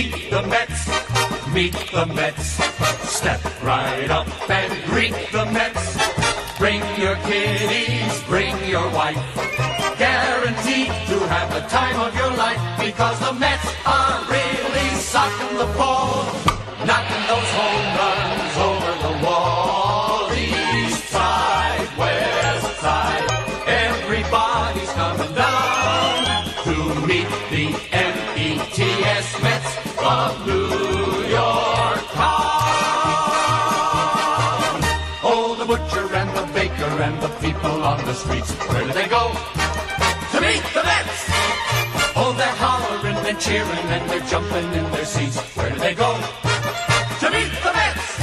Meet the Mets, meet the Mets. Step right up and greet the Mets. Bring your kiddies, bring your wife. Guaranteed to have the time of your life, because the Mets are really socking the ball, knocking those home runs over the wall. East side, west side, everybody's coming down to meet the METS Mets of New York town. Oh, the butcher and the baker and the people on the streets, where do they go? To meet the Mets! Oh, they're hollering and cheering and they're jumping in their seats. Where do they go? To meet the Mets!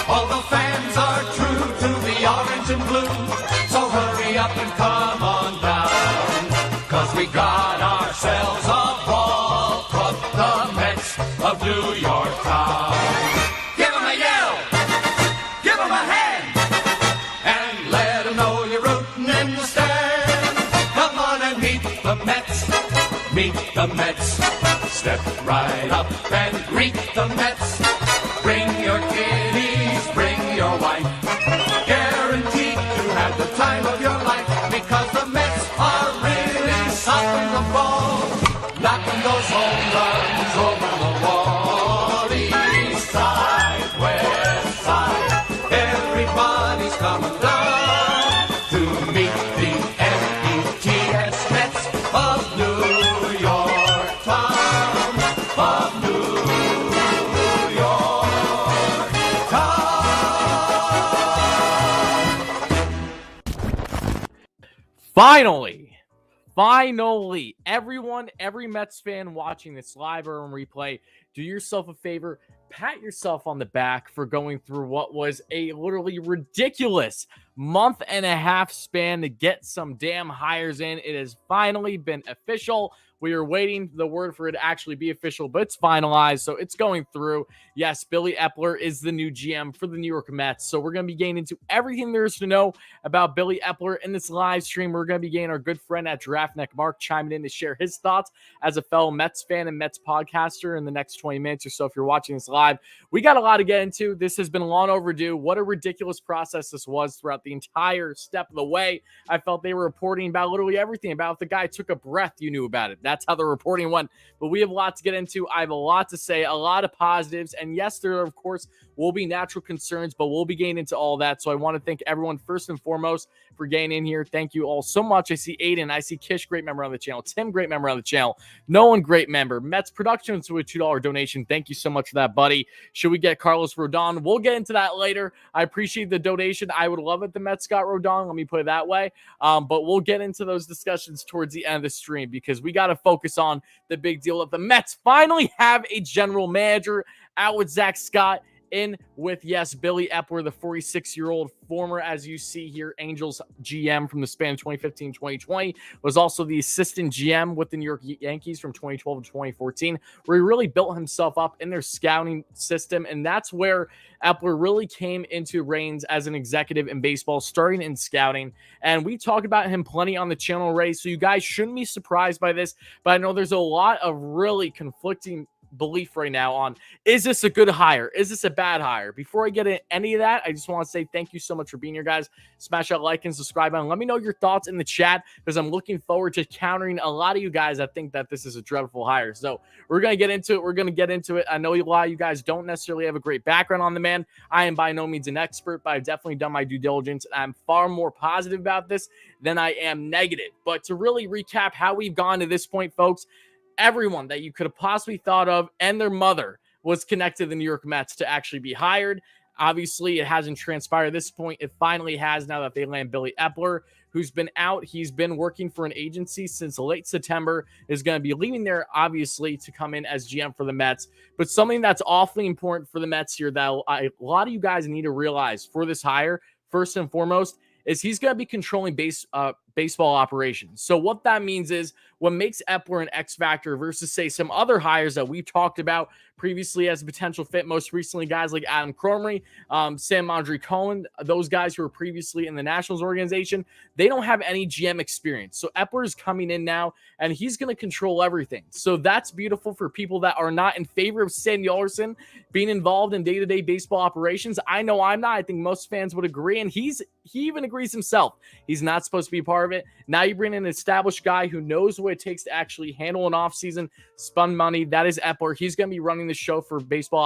All the fans are true to the orange and blue, so hurry up and come on down, 'cause we got ourselves a ball club, the Mets of New York town. Give 'em a yell! Give 'em a hand! And let 'em know you're rooting in the stand. Come on and meet the Mets. Meet the Mets. Step right up and greet the Mets. Bring your kiddies, bring your wife. Guaranteed to have the time of your life, because the Mets are really socking the ball, knocking those home runs over the wall. East side, west side, everybody's coming down to meet the METS Mets of New York town, of New York town. Finally, everyone, every Mets fan watching this live or on replay, do yourself a favor, pat yourself on the back for going through what was a literally ridiculous month and a half span to get some damn hires in. It has finally been official. We are waiting the word for it to actually be official, but it's finalized, so it's going through. Yes, Billy Eppler is the new GM for the New York Mets, so we're going to be getting into everything there is to know about Billy Eppler in this live stream. We're going to be getting our good friend at Draftneck Mark chiming in to share his thoughts as a fellow Mets fan and Mets podcaster in the next 20 minutes or so if you're watching this live. We got a lot to get into. This has been long overdue. What a ridiculous process this was throughout the entire step of the way. I felt they were reporting about literally everything. About if the guy took a breath, you knew about it. That's how the reporting went. But we have a lot to get into. I have a lot to say, a lot of positives. And yes, there, of course, will be natural concerns, but we'll be getting into all that. So I want to thank everyone first and foremost for getting in here. Thank you all so much. I see Aiden. I see Kish, great member on the channel. Tim, great member on the channel. Nolan, great member. Mets Productions with a $2 donation. Thank you so much for that, buddy. Should we get Carlos Rodon? We'll get into that later. I appreciate the donation. I would love it the Mets got Rodon. Let me put it that way. But we'll get into those discussions towards the end of the stream, because we got to focus on the big deal of the Mets finally have a general manager, out with Zach Scott, in with, yes, Billy Eppler, the 46-year-old former, as you see here, Angels GM from the span of 2015-2020, was also the assistant GM with the New York Yankees from 2012 to 2014, where he really built himself up in their scouting system. And that's where Eppler really came into reins as an executive in baseball, starting in scouting. And we talk about him plenty on the channel already, so you guys shouldn't be surprised by this. But I know there's a lot of really conflicting belief right now on, is this a good hire? Is this a bad hire? Before I get into any of that, I just want to say thank you so much for being here, guys. Smash that like and subscribe button. Let me know your thoughts in the chat, because I'm looking forward to countering a lot of you guys that think that this is a dreadful hire. So we're going to get into it. I know a lot of you guys don't necessarily have a great background on the man. I am by no means an expert, but I've definitely done my due diligence. I'm far more positive about this than I am negative. But to really recap how we've gone to this point, folks, everyone that you could have possibly thought of and their mother was connected to the New York Mets to actually be hired. Obviously, it hasn't transpired at this point. It finally has, now that they land Billy Eppler, who's been out. He's been working for an agency since late September, is going to be leaving there, obviously, to come in as GM for the Mets. But something that's awfully important for the Mets here that a lot of you guys need to realize for this hire, first and foremost, is he's going to be controlling baseball operations. So what that means is what makes Eppler an X factor versus, say, some other hires that we've talked about previously as a potential fit. Most recently, guys like Adam Cromery, Sam Andre Cohen, those guys who were previously in the Nationals organization, they don't have any GM experience. So Eppler is coming in now, and he's going to control everything. So that's beautiful for people that are not in favor of Sandy Alderson being involved in day-to-day baseball operations. I know I'm not. I think most fans would agree, and he even agrees himself. He's not supposed to be part of it. Now you bring in an established guy who knows what it takes to actually handle an offseason, spend money. That is Eppler. He's going to be running the show for baseball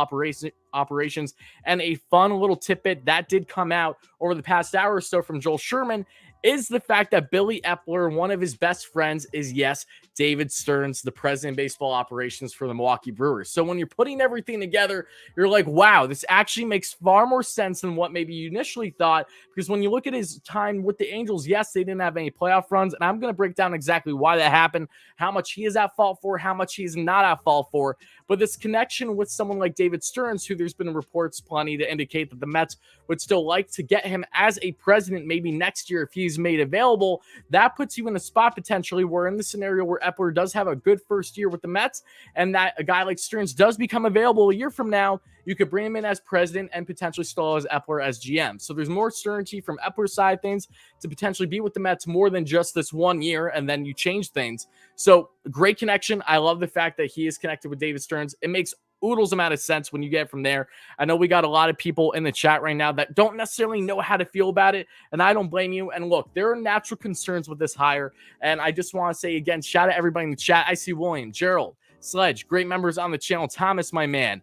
operations. And a fun little tidbit that did come out over the past hour or so from Joel Sherman is the fact that Billy Eppler, one of his best friends, is, yes, David Stearns, the president of baseball operations for the Milwaukee Brewers. So when you're putting everything together, you're like, wow, this actually makes far more sense than what maybe you initially thought. Because when you look at his time with the Angels, yes, they didn't have any playoff runs. And I'm going to break down exactly why that happened, how much he is at fault for, how much he's not at fault for. But this connection with someone like David Stearns, who there's been reports plenty to indicate that the Mets would still like to get him as a president maybe next year if he's made available, that puts you in a spot potentially where in the scenario where Eppler does have a good first year with the Mets and that a guy like Stearns does become available a year from now, you could bring him in as president and potentially still as Eppler as GM. So there's more certainty from Eppler's side of things to potentially be with the Mets more than just this 1 year and then you change things. So great connection. I love the fact that he is connected with David Stearns. It makes oodles amount of sense when you get it from there. I know we got a lot of people in the chat right now that don't necessarily know how to feel about it, and I don't blame you. And look, there are natural concerns with this hire, and I just want to say again, shout out everybody in the chat. I see William, Gerald, Sledge, great members on the channel. Thomas, my man.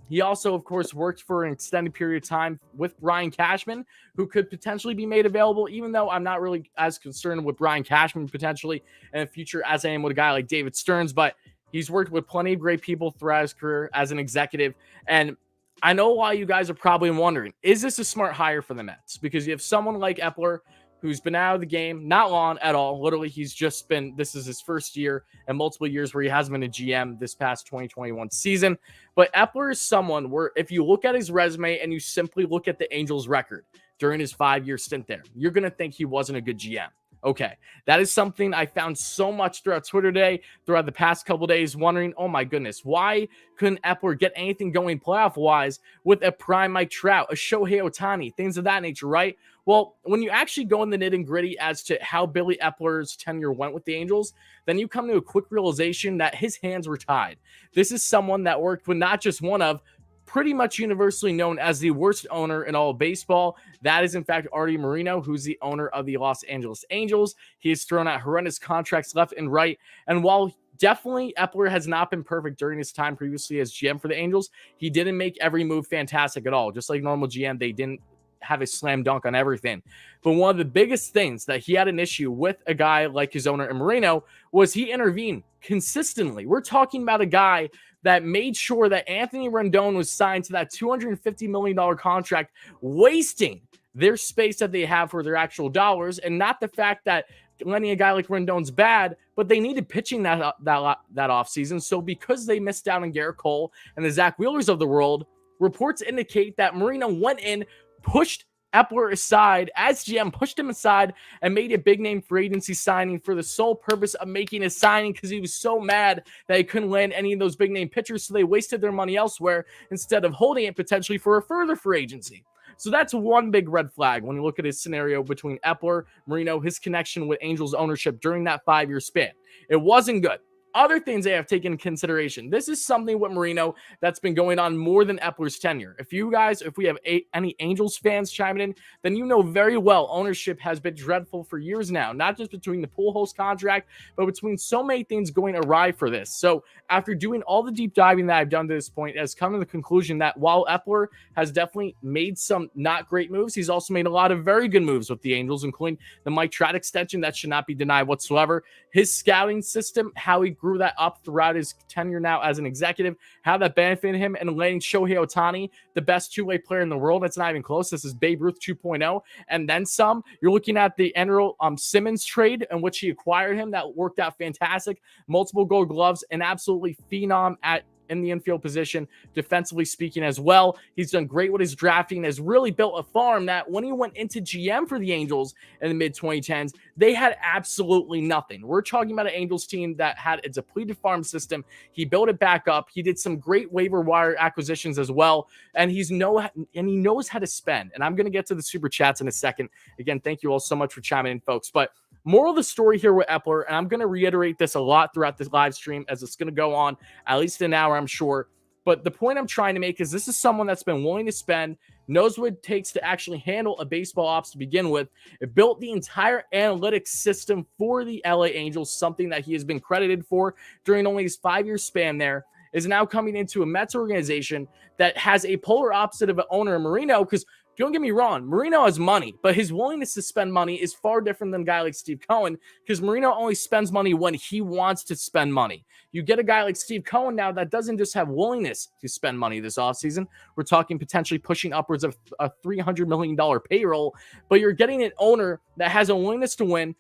He also, of course, worked for an extended period of time with Brian Cashman, who could potentially be made available, even though I'm not really as concerned with Brian Cashman potentially in the future as I am with a guy like David Stearns. But he's worked with plenty of great people throughout his career as an executive. And I know why you guys are probably wondering, is this a smart hire for the Mets? Because you have someone like Eppler, who's been out of the game not long at all. Literally, this is his first year and multiple years where he hasn't been a GM this past 2021 season. But Eppler is someone where if you look at his resume and you simply look at the Angels record during his 5-year stint there, you're going to think he wasn't a good GM. Okay, that is something I found so much throughout Twitter today, throughout the past couple days, wondering, oh my goodness, why couldn't Eppler get anything going playoff-wise with a prime Mike Trout, a Shohei Ohtani, things of that nature, right? Well, when you actually go in the nitty-gritty as to how Billy Eppler's tenure went with the Angels, then you come to a quick realization that his hands were tied. This is someone that worked with not just one of, pretty much universally known as the worst owner in all of baseball. That is, in fact, Artie Moreno, who's the owner of the Los Angeles Angels. He has thrown out horrendous contracts left and right. And while definitely Eppler has not been perfect during his time previously as GM for the Angels, he didn't make every move fantastic at all. Just like normal GM, they didn't have a slam dunk on everything. But one of the biggest things that he had an issue with a guy like his owner, Moreno, was he intervened consistently. We're talking about a guy that made sure that Anthony Rendon was signed to that $250 million contract, wasting their space that they have for their actual dollars, and not the fact that letting a guy like Rendon's bad, but they needed pitching that offseason. So because they missed out on Garrett Cole and the Zach Wheelers of the world, reports indicate that Moreno went in, pushed Eppler aside as GM, pushed him aside and made a big name free agency signing for the sole purpose of making a signing because he was so mad that he couldn't land any of those big name pitchers. So they wasted their money elsewhere instead of holding it potentially for a further free agency. So that's one big red flag when you look at his scenario between Eppler, Moreno, his connection with Angels ownership during that 5-year span. It wasn't good. Other things they have taken into consideration. This is something with Moreno that's been going on more than Eppler's tenure. If we have any Angels fans chiming in, then you know very well ownership has been dreadful for years now, not just between the Pujols contract, but between so many things going awry for this. So after doing all the deep diving that I've done to this point, it has come to the conclusion that while Eppler has definitely made some not great moves, he's also made a lot of very good moves with the Angels, including the Mike Trout extension that should not be denied whatsoever. His scouting system, how he grew that up throughout his tenure now as an executive, how that benefited him, and letting Shohei Ohtani, the best two-way player in the world. That's not even close. This is Babe Ruth 2.0, and then some. You're looking at the Andrew Simmons trade in which he acquired him. That worked out fantastic. Multiple gold gloves, an absolutely phenom at in the infield position, defensively speaking as well. He's done great with his drafting, has really built a farm that when he went into GM for the Angels in the mid-2010s, they had absolutely nothing. We're talking about an Angels team that had a depleted farm system. He built it back up. He did some great waiver wire acquisitions as well, and he knows how to spend. And I'm going to get to the super chats in a second. Again, thank you all so much for chiming in, folks. But moral of the story here with Eppler, and I'm going to reiterate this a lot throughout this live stream as it's going to go on at least an hour, I'm sure. But the point I'm trying to make is this is someone that's been willing to spend, knows what it takes to actually handle a baseball ops to begin with. It built the entire analytics system for the LA Angels, something that he has been credited for during only his 5-year span there, is now coming into a Mets organization that has a polar opposite of an owner, Marino, because don't get me wrong, Marino has money, but his willingness to spend money is far different than a guy like Steve Cohen, because Marino only spends money when he wants to spend money. You get a guy like Steve Cohen now that doesn't just have willingness to spend money this offseason. We're talking potentially pushing upwards of a $300 million payroll, but you're getting an owner that has a willingness to win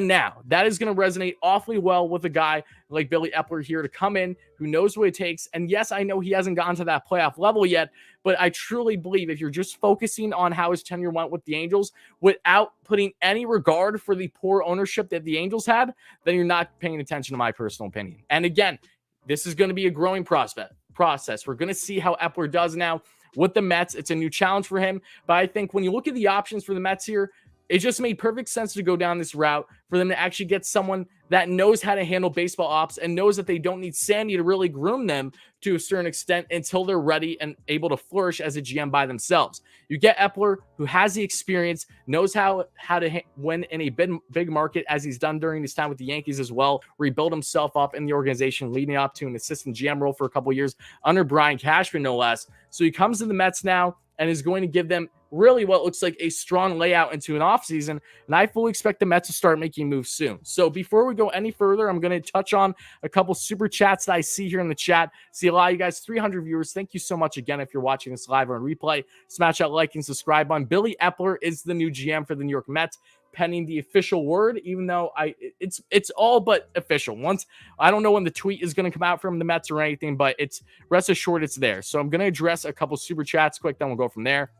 now. That is going to resonate awfully well with a guy like Billy Eppler here to come in who knows what it takes. And yes, I know he hasn't gotten to that playoff level yet, but I truly believe if you're just focusing on how his tenure went with the Angels without putting any regard for the poor ownership that the Angels had, then you're not paying attention to my personal opinion. And again, this is going to be a growing process. We're going to see how Eppler does now with the Mets. It's a new challenge for him. But I think when you look at the options for the Mets here, it just made perfect sense to go down this route for them to actually get someone that knows how to handle baseball ops and knows that they don't need Sandy to really groom them to a certain extent until they're ready and able to flourish as a GM by themselves. You get Eppler, who has the experience, knows how to win in a big market, as he's done during his time with the Yankees as well, rebuild himself up in the organization, leading up to an assistant GM role for a couple of years under Brian Cashman, no less. So he comes to the Mets now and is going to give them really what looks like a strong layout into an offseason, and I fully expect the Mets to start making moves soon. So before we go any further, I'm going to touch on a couple super chats that I see here in the chat. See a lot of you guys, 300 viewers. Thank you so much again if you're watching this live or on replay. Smash that like and subscribe button. Billy Eppler is the new GM for the New York Mets, pending the official word, even though it's all but official. Once, I don't know when the tweet is going to come out from the Mets or anything, but it's rest assured it's there. So I'm going to address a couple super chats quick, then we'll go from there.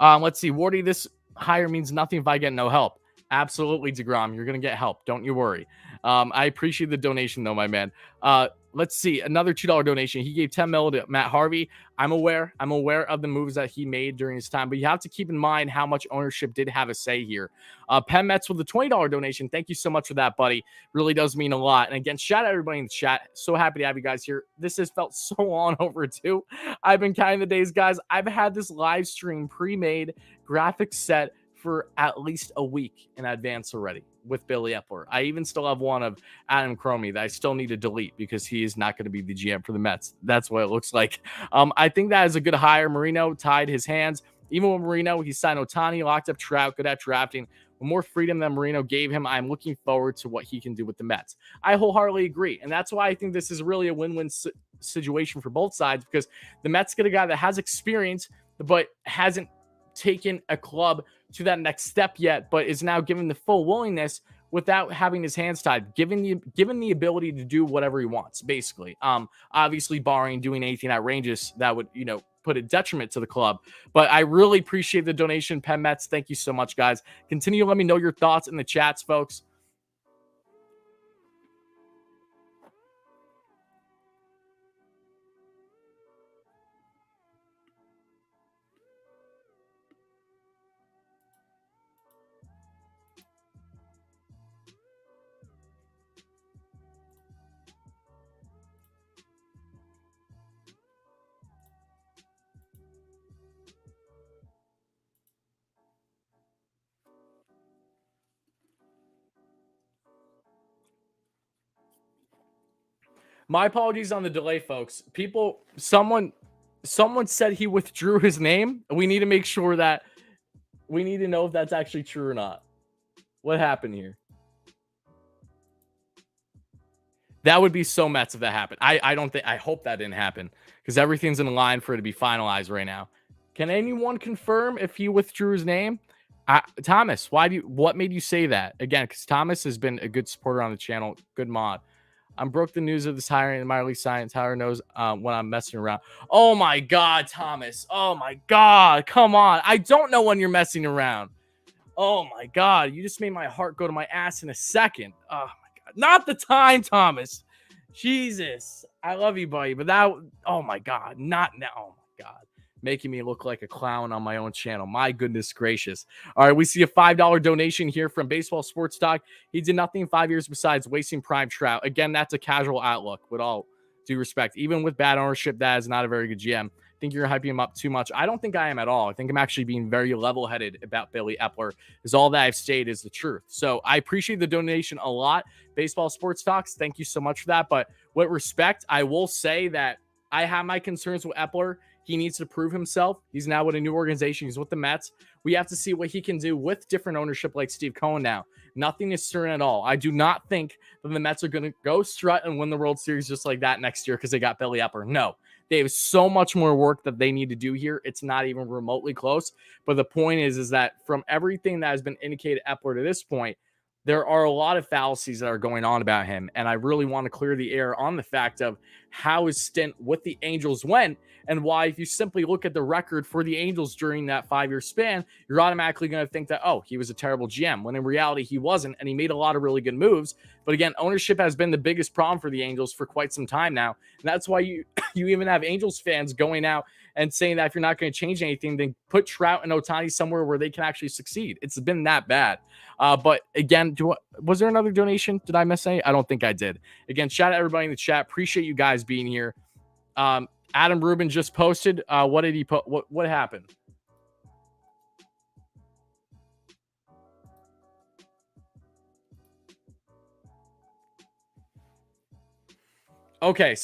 Let's see. Wardy, this hire means nothing if I get no help. Absolutely, DeGrom. You're going to get help. Don't you worry. I appreciate the donation, though, my man. Let's see. Another $2 donation. He gave $10 million to Matt Harvey. I'm aware of the moves that he made during his time, but you have to keep in mind how much ownership did have a say here. Penn Metz with a $20 donation. Thank you so much for that, buddy. Really does mean a lot. And again, shout out everybody in the chat. So happy to have you guys here. This has felt so long overdue. I've been counting the days, guys. I've had this live stream pre-made graphic set for at least a week in advance already with Billy Eppler. I even still have one of Adam Cromie that I still need to delete because he is not going to be the GM for the Mets. That's what it looks like. I think that is a good hire. Marino tied his hands. Even with Marino, he signed Ohtani, locked up Trout, good at drafting. With more freedom than Marino gave him, I'm looking forward to what he can do with the Mets. I wholeheartedly agree. And that's why I think this is really a win-win situation for both sides, because the Mets get a guy that has experience, but hasn't taken a club to that next step yet, but is now given the full willingness without having his hands tied, given the ability to do whatever he wants, basically. Obviously barring doing anything outrageous that would, put a detriment to the club. But I really appreciate the donation, Penn Mets. Thank you so much, guys. Continue to let me know your thoughts in the chats, folks. My apologies on the delay, folks. Someone said he withdrew his name. We need to make sure that we need to know if that's actually true or not. What happened here? That would be so Mets if that happened. I hope that didn't happen, because everything's in line for it to be finalized right now. Can anyone confirm if he withdrew his name? Thomas, what made you say that? Again, because Thomas has been a good supporter on the channel, good mod. I'm broke the news of this hiring in minor league science. Tyler knows when I'm messing around. Oh my God, Thomas. Oh my God. Come on. I don't know when you're messing around. Oh my God. You just made my heart go to my ass in a second. Oh my God. Not the time, Thomas. Jesus. I love you, buddy. But that, oh my God. Not now. Oh my God. Making me look like a clown on my own channel. My goodness gracious. All right, we see a $5 donation here from Baseball Sports Talk. He did nothing in 5 years besides wasting prime Trout. Again, that's a casual outlook with all due respect. Even with bad ownership, that is not a very good GM. I think you're hyping him up too much. I don't think I am at all. I think I'm actually being very level-headed about Billy Eppler, because all that I've stated is the truth. So I appreciate the donation a lot. Baseball Sports Talks, thank you so much for that. But with respect, I will say that I have my concerns with Eppler. He needs to prove himself. He's now with a new organization. He's with the Mets. We have to see what he can do with different ownership like Steve Cohen now. Nothing is certain at all. I do not think that the Mets are going to go strut and win the World Series just like that next year because they got Billy Eppler. No. They have so much more work that they need to do here. It's not even remotely close. But the point is that from everything that has been indicated Eppler to this point, there are a lot of fallacies that are going on about him. And I really want to clear the air on the fact of how his stint with the Angels went, and why, if you simply look at the record for the Angels during that 5-year span, you're automatically going to think that, oh, he was a terrible GM, when in reality he wasn't, and he made a lot of really good moves. But again, ownership has been the biggest problem for the Angels for quite some time now. And that's why you even have Angels fans going out and saying that if you're not going to change anything, then put Trout and Ohtani somewhere where they can actually succeed. It's been that bad. But again, was there another donation? Did I miss any? I don't think I did. Again, shout out everybody in the chat. Appreciate you guys being here. Adam Rubin just posted. What did he put? What happened? Okay,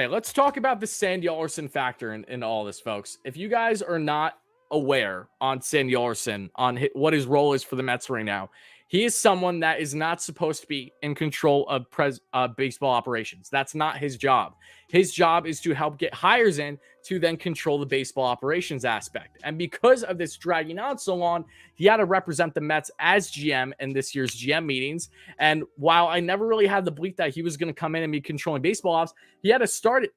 let's talk about the Sandy Alderson factor in all this, folks. If you guys are not aware on Sandy Alderson, on what his role is for the Mets right now, he is someone that is not supposed to be in control of baseball operations. That's not his job. His job is to help get hires in to then control the baseball operations aspect. And because of this dragging on so long, he had to represent the Mets as GM in this year's GM meetings. And while I never really had the belief that he was going to come in and be controlling baseball ops, he had to start it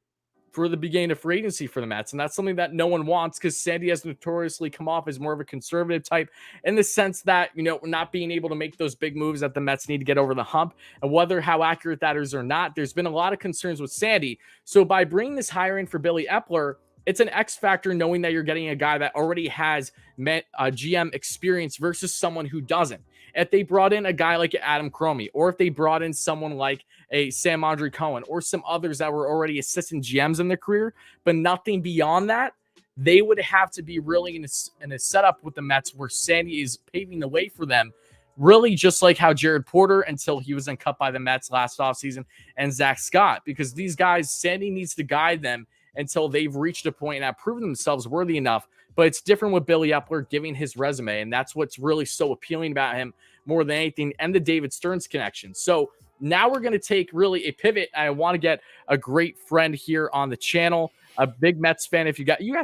for the beginning of free agency for the Mets. And that's something that no one wants, because Sandy has notoriously come off as more of a conservative type in the sense that, not being able to make those big moves that the Mets need to get over the hump. And whether how accurate that is or not, there's been a lot of concerns with Sandy. So by bringing this hiring for Billy Eppler, it's an X factor knowing that you're getting a guy that already has GM experience versus someone who doesn't. If they brought in a guy like Adam Cromie, or if they brought in someone like a Sam Andre Cohen, or some others that were already assistant GMs in their career, but nothing beyond that, they would have to be really in a setup with the Mets where Sandy is paving the way for them, really just like how Jared Porter, until he was then cut by the Mets last offseason, and Zach Scott, because these guys, Sandy needs to guide them until they've reached a point and have proven themselves worthy enough. But it's different with Billy Eppler giving his resume, and that's what's really so appealing about him more than anything, and the David Stearns connection. So now we're going to take really a pivot. I want to get a great friend here on the channel, a big Mets fan. I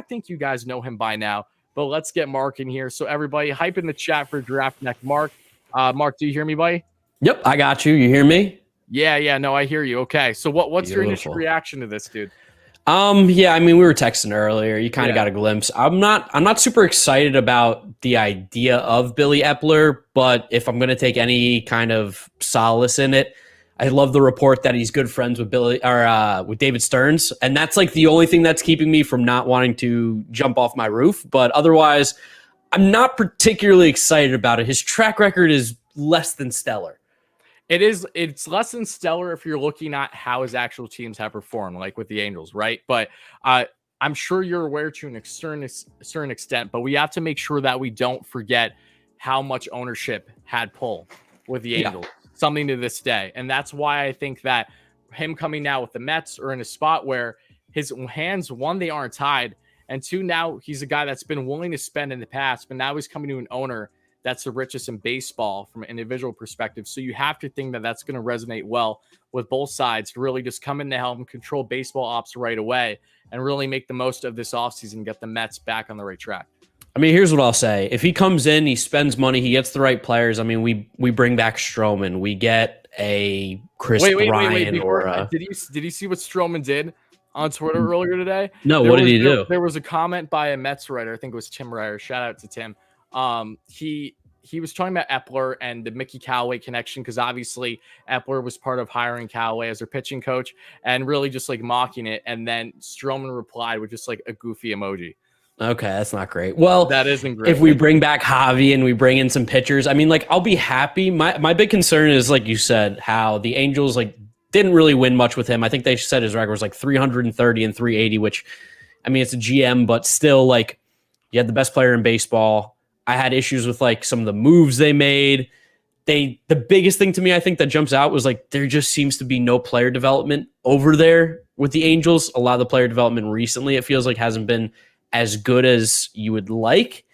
think you guys know him by now, but let's get Mark in here. So everybody, hype in the chat for Draft Neck Mark. Mark, do you hear me, buddy? Yep, I got you. You hear me? Yeah, no, I hear you. Okay, so what's your initial reaction to this, dude? Yeah, I mean, we were texting earlier. You kind of got a glimpse. I'm not super excited about the idea of Billy Eppler, but if I'm going to take any kind of solace in it, I love the report that he's good friends with with David Stearns, and that's like the only thing that's keeping me from not wanting to jump off my roof. But otherwise, I'm not particularly excited about it. His track record is less than stellar. It's less than stellar if you're looking at how his actual teams have performed, like with the Angels, right? But I'm sure you're aware to a certain extent, but we have to make sure that we don't forget how much ownership had pull with the Angels, something to this day. And that's why I think that him coming now with the Mets are in a spot where his hands, one, they aren't tied, and two, now he's a guy that's been willing to spend in the past, but now he's coming to an owner that's the richest in baseball from an individual perspective. So you have to think that that's going to resonate well with both sides to really just come in to help him control baseball ops right away and really make the most of this offseason and get the Mets back on the right track. I mean, here's what I'll say. If he comes in, he spends money, he gets the right players. I mean, we bring back Stroman. We get a Chris Wait. Bryant Before, or a. did you see what Stroman did on Twitter earlier today? No, what did he do? There was a comment by a Mets writer. I think it was Tim Ryder. Shout out to Tim. He was talking about Eppler and the Mickey Callaway connection, because obviously Eppler was part of hiring Callaway as their pitching coach, and really just like mocking it. And then Stroman replied with just like a goofy emoji. Okay, that's not great. Well, That isn't great. If we bring back Javi and we bring in some pitchers, I mean, like, I'll be happy. My big concern is, like you said, how the Angels like didn't really win much with him. I think they said his record was like 330 and 380, which, I mean, it's a GM, but still, like, you had the best player in baseball. I had issues with like some of the moves they made. The biggest thing to me, I think, that jumps out was like there just seems to be no player development over there with the Angels. A lot of the player development recently, it feels like, hasn't been as good as you would like.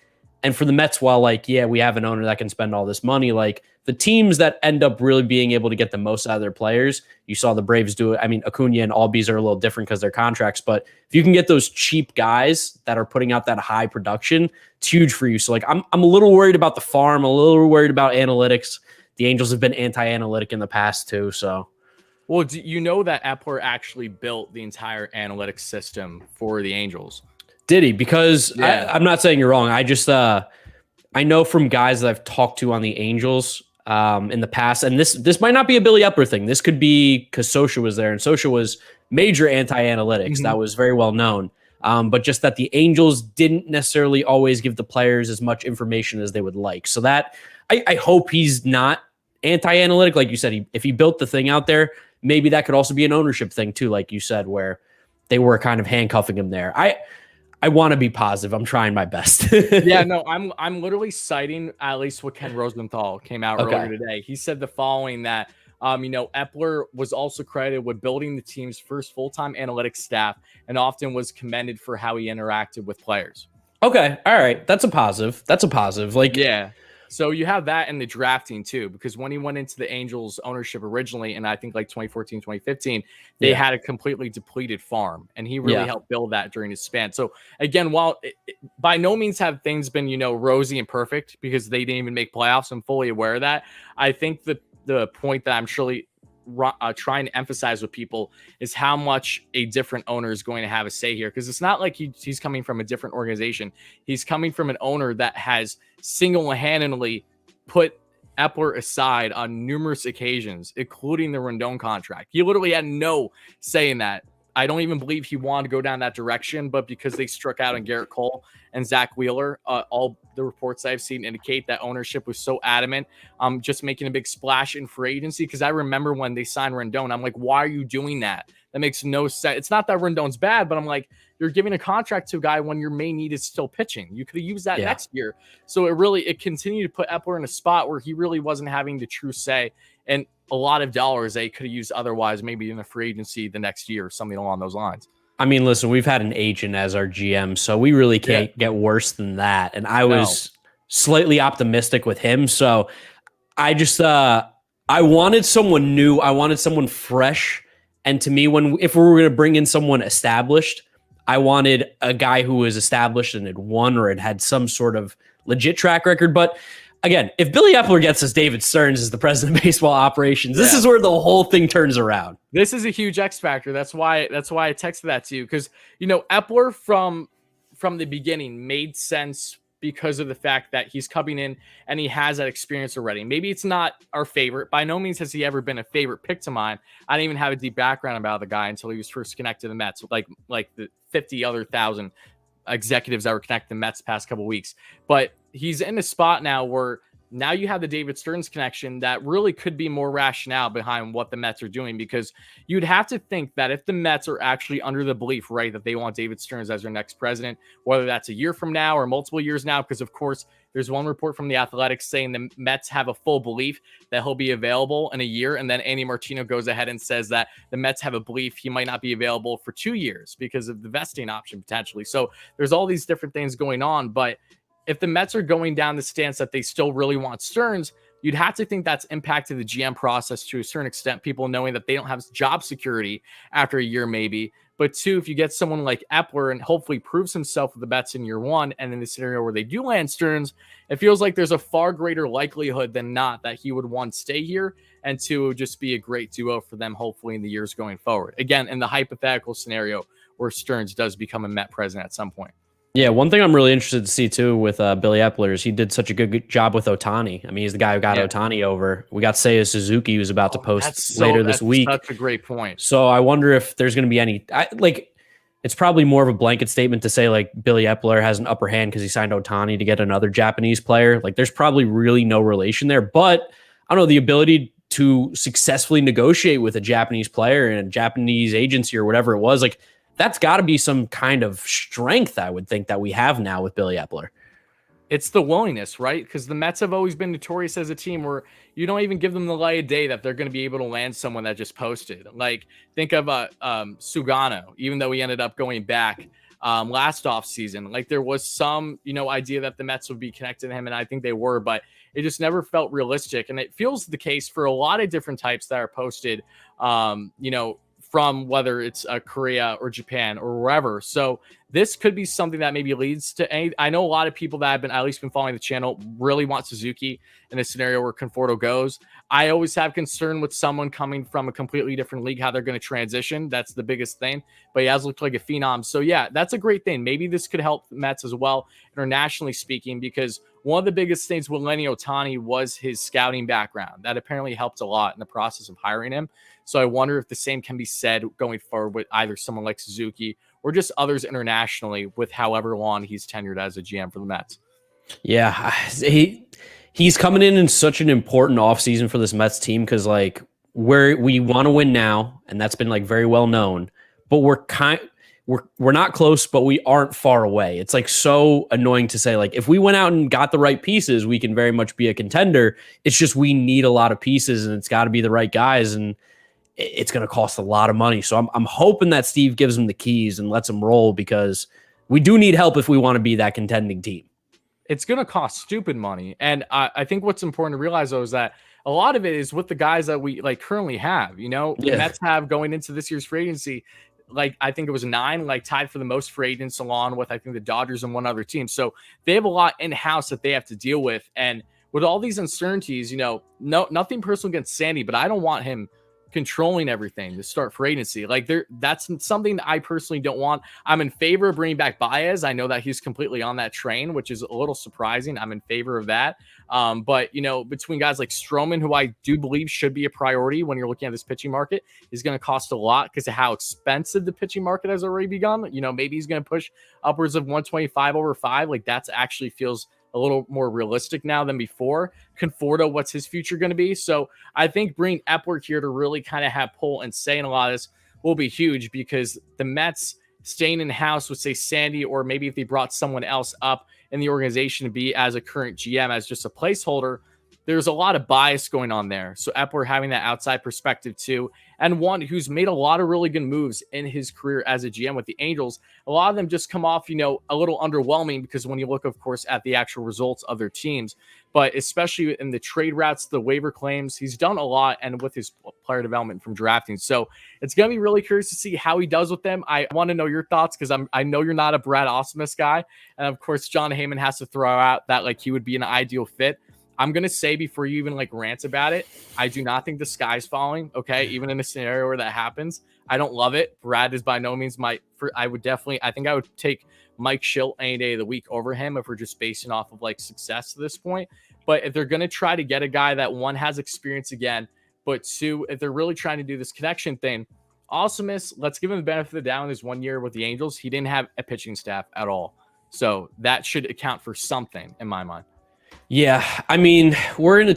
And for the Mets, while like, yeah, we have an owner that can spend all this money, like the teams that end up really being able to get the most out of their players, you saw the Braves do it. I mean, Acuna and Albies are a little different because they're contracts, but if you can get those cheap guys that are putting out that high production, it's huge for you. So like, I'm a little worried about the farm, a little worried about analytics. The Angels have been anti-analytic in the past too. So, well, do you know that Eppler actually built the entire analytics system for the Angels? Did he? Because Yeah. I'm not saying you're wrong. I just I know from guys that I've talked to on the Angels in the past, and this might not be a Billy Eppler thing. This could be because Socha was there, and Socha was major anti-analytics. Mm-hmm. That was very well known. But just that the Angels didn't necessarily always give the players as much information as they would like. So that I hope he's not anti-analytic. Like you said, if he built the thing out there, maybe that could also be an ownership thing too, like you said, where they were kind of handcuffing him there. I want to be positive. I'm trying my best. Yeah, no, I'm literally citing at least what Ken Rosenthal came out earlier today. He said the following, that Eppler was also credited with building the team's first full-time analytics staff and often was commended for how he interacted with players. Okay, all right, that's a positive. Like, yeah. So you have that in the drafting too, because when he went into the Angels ownership originally, and I think like 2014, 2015, they had a completely depleted farm, and he really helped build that during his span. So again, while by no means have things been, rosy and perfect, because they didn't even make playoffs, I'm fully aware of that. I think the point that I'm surely trying to emphasize with people is how much a different owner is going to have a say here, because it's not like he's coming from a different organization. He's coming from an owner that has single-handedly put Eppler aside on numerous occasions, including the Rendon contract. He literally had no say in that. I don't even believe he wanted to go down that direction, but because they struck out on Garrett Cole and Zach Wheeler, all the reports I've seen indicate that ownership was so adamant, just making a big splash in free agency. Because I remember when they signed Rendon, I'm like, why are you doing that? That makes no sense. It's not that Rendon's bad, but I'm like, you're giving a contract to a guy when your main need is still pitching. You could have used that next year. So it continued to put Eppler in a spot where he really wasn't having the true say, and a lot of dollars they could have used otherwise, maybe in the free agency the next year or something along those lines. I mean, listen, we've had an agent as our GM, so we really can't get worse than that. And I was slightly optimistic with him. So I just, I wanted someone new. I wanted someone fresh. And to me, if we were going to bring in someone established, I wanted a guy who was established and had won or had some sort of legit track record. But again, if Billy Eppler gets us David Stearns as the president of baseball operations, this is where the whole thing turns around. This is a huge X factor. That's why I texted that to you, because Eppler from the beginning made sense because of the fact that he's coming in and he has that experience already. Maybe it's not our favorite. By no means has he ever been a favorite pick to mine. I didn't even have a deep background about the guy until he was first connected to the Mets, like the 50,000 executives that were connected to the Mets the past couple of weeks. But he's in a spot now where now you have the David Stearns connection that really could be more rationale behind what the Mets are doing, because you'd have to think that if the Mets are actually under the belief, right, that they want David Stearns as their next president, whether that's a year from now or multiple years now, because of course there's one report from the Athletics saying the Mets have a full belief that he'll be available in a year. And then Andy Martino goes ahead and says that the Mets have a belief he might not be available for 2 years because of the vesting option potentially. So there's all these different things going on. But if the Mets are going down the stance that they still really want Stearns, you'd have to think that's impacted the GM process to a certain extent, people knowing that they don't have job security after a year maybe. But two, if you get someone like Eppler and hopefully proves himself with the Mets in year one, and in the scenario where they do land Stearns, it feels like there's a far greater likelihood than not that he would, one, stay here, and two, just be a great duo for them hopefully in the years going forward. Again, in the hypothetical scenario where Stearns does become a Met president at some point. Yeah, one thing I'm really interested to see too with Billy Eppler is he did such a good job with Ohtani. I mean, he's the guy who got Ohtani over. We got Seiya Suzuki, who's about to post later this week. That's a great point. So I wonder if there's going to be any it's probably more of a blanket statement to say like Billy Eppler has an upper hand because he signed Ohtani to get another Japanese player. Like there's probably really no relation there, but I don't know, the ability to successfully negotiate with a Japanese player and a Japanese agency or whatever it was, like that's got to be some kind of strength, I would think, that we have now with Billy Eppler. It's the willingness, right? Because the Mets have always been notorious as a team where you don't even give them the light of day that they're going to be able to land someone that just posted. Like, think of Sugano, even though he ended up going back last offseason. Like, there was some, idea that the Mets would be connected to him, and I think they were, but it just never felt realistic. And it feels the case for a lot of different types that are posted, from whether it's Korea or Japan or wherever. So this could be something that maybe leads to I know a lot of people that have at least been following the channel really want Suzuki in a scenario where Conforto goes. I always have concern with someone coming from a completely different league, how they're going to transition. That's the biggest thing. But he has looked like a phenom. So yeah, that's a great thing. Maybe this could help the Mets as well, internationally speaking, because one of the biggest things with Lenny Ohtani was his scouting background. That apparently helped a lot in the process of hiring him. So I wonder if the same can be said going forward with either someone like Suzuki or just others internationally with however long he's tenured as a GM for the Mets. Yeah, he's coming in such an important offseason for this Mets team because like we want to win now, and that's been like very well known, but we're not close, but we aren't far away. It's like so annoying to say, like, if we went out and got the right pieces, we can very much be a contender. It's just we need a lot of pieces, and it's got to be the right guys, and it's going to cost a lot of money. So I'm hoping that Steve gives him the keys and lets him roll, because we do need help if we want to be that contending team. It's going to cost stupid money. And I think what's important to realize, though, is that a lot of it is with the guys that we currently have. The Mets have going into this year's free agency, I think it was 9, tied for the most free agents, along with I think the Dodgers and one other team. So they have a lot in-house that they have to deal with. And with all these uncertainties, nothing personal against Sandy, but I don't want him controlling everything to start free agency. That's something that I personally don't want. I'm in favor of bringing back Baez. I know that he's completely on that train, which is a little surprising. I'm in favor of that. But between guys like Stroman, who I do believe should be a priority when you're looking at this pitching market, is going to cost a lot because of how expensive the pitching market has already begun. Maybe he's going to push upwards of 125 over 5. That's actually feels a little more realistic now than before. Conforto, what's his future going to be? So I think bringing Eppler here to really kind of have pull and say in a lot of this will be huge, because the Mets staying in house with, say, Sandy, or maybe if they brought someone else up in the organization to be as a current GM as just a placeholder, there's a lot of bias going on there. So Eppler having that outside perspective too, and one who's made a lot of really good moves in his career as a GM with the Angels. A lot of them just come off, a little underwhelming, because when you look, of course, at the actual results of their teams, but especially in the trade routes, the waiver claims, he's done a lot, and with his player development from drafting. So it's going to be really curious to see how he does with them. I want to know your thoughts, because I know you're not a Brad Ausmus guy. And of course, John Heyman has to throw out that he would be an ideal fit. I'm going to say, before you even rant about it, I do not think the sky's falling. Okay. Even in a scenario where that happens, I don't love it. Brad is by no means I would take Mike Schilt any day of the week over him if we're just basing off of success to this point. But if they're going to try to get a guy that, one, has experience again, but two, if they're really trying to do this connection thing, Ausmus, let's give him the benefit of the doubt in his 1 year with the Angels. He didn't have a pitching staff at all. So that should account for something in my mind. Yeah, I mean, we're in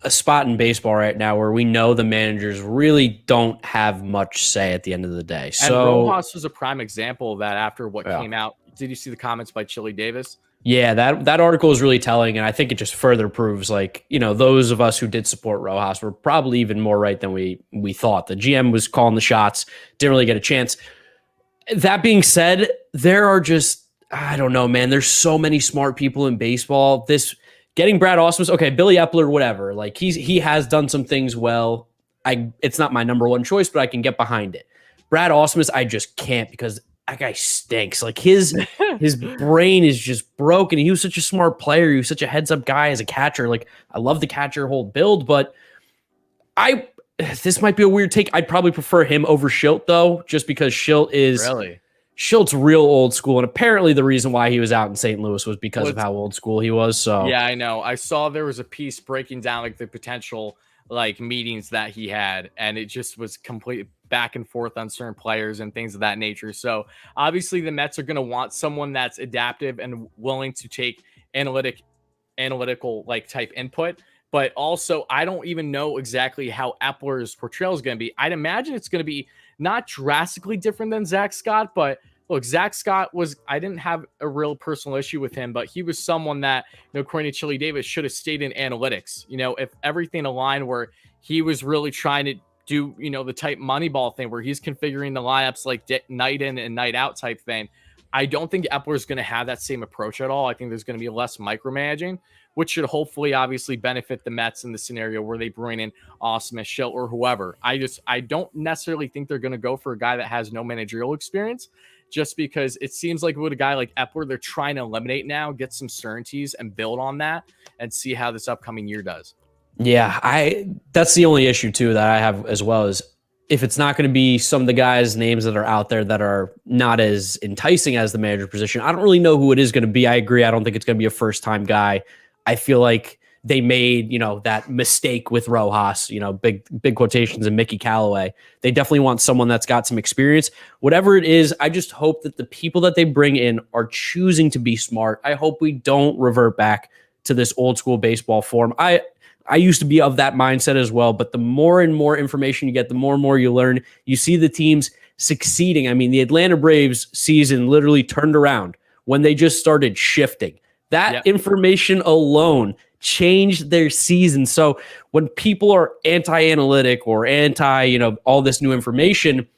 a spot in baseball right now where we know the managers really don't have much say at the end of the day. So and Rojas was a prime example of that after what came out. Did you see the comments by Chili Davis? Yeah, that article is really telling, and I think it just further proves, those of us who did support Rojas were probably even more right than we thought. The GM was calling the shots, didn't really get a chance. That being said, there are just, I don't know, man, there's so many smart people in baseball. getting Brad Ausmus, okay, Billy Eppler, whatever. Like he has done some things well. It's not my number one choice, but I can get behind it. Brad Ausmus, I just can't because that guy stinks. Like his brain is just broken. He was such a smart player. He was such a heads up guy as a catcher. Like I love the catcher hold build, but this might be a weird take. I'd probably prefer him over Schilt though, just because Schilt's real old school, and apparently the reason why he was out in St. Louis was because of how old school he was. So yeah, I know. I saw there was a piece breaking down like the potential like meetings that he had, and it just was complete back and forth on certain players and things of that nature. So obviously the Mets are going to want someone that's adaptive and willing to take analytical like type input. But also, I don't even know exactly how Epler's portrayal is going to be. I'd imagine it's going to be not drastically different than Zach Scott, but look, Zach Scott I didn't have a real personal issue with him, but he was someone that, according to Chili Davis, should have stayed in analytics. If everything aligned where he was really trying to do, the type Moneyball thing where he's configuring the lineups like night in and night out type thing. I don't think Epler is going to have that same approach at all. I think there's going to be less micromanaging, which should hopefully obviously benefit the Mets in the scenario where they bring in Ausmus, Schilt, or whoever. I don't necessarily think they're going to go for a guy that has no managerial experience, just because it seems like with a guy like Epler, they're trying to eliminate now, get some certainties and build on that and see how this upcoming year does. Yeah, that's the only issue too that I have as well is if it's not going to be some of the guys' names that are out there that are not as enticing as the manager position, I don't really know who it is going to be. I agree. I don't think it's going to be a first-time guy. I feel like they made, that mistake with Rojas, big quotations, and Mickey Callaway. They definitely want someone that's got some experience. Whatever it is, I just hope that the people that they bring in are choosing to be smart. I hope we don't revert back to this old school baseball form. I used to be of that mindset as well, but the more and more information you get, the more and more you learn. You see the teams succeeding. I mean, the Atlanta Braves season literally turned around when they just started shifting. That information alone changed their season. So when people are anti-analytic or anti, all this new information,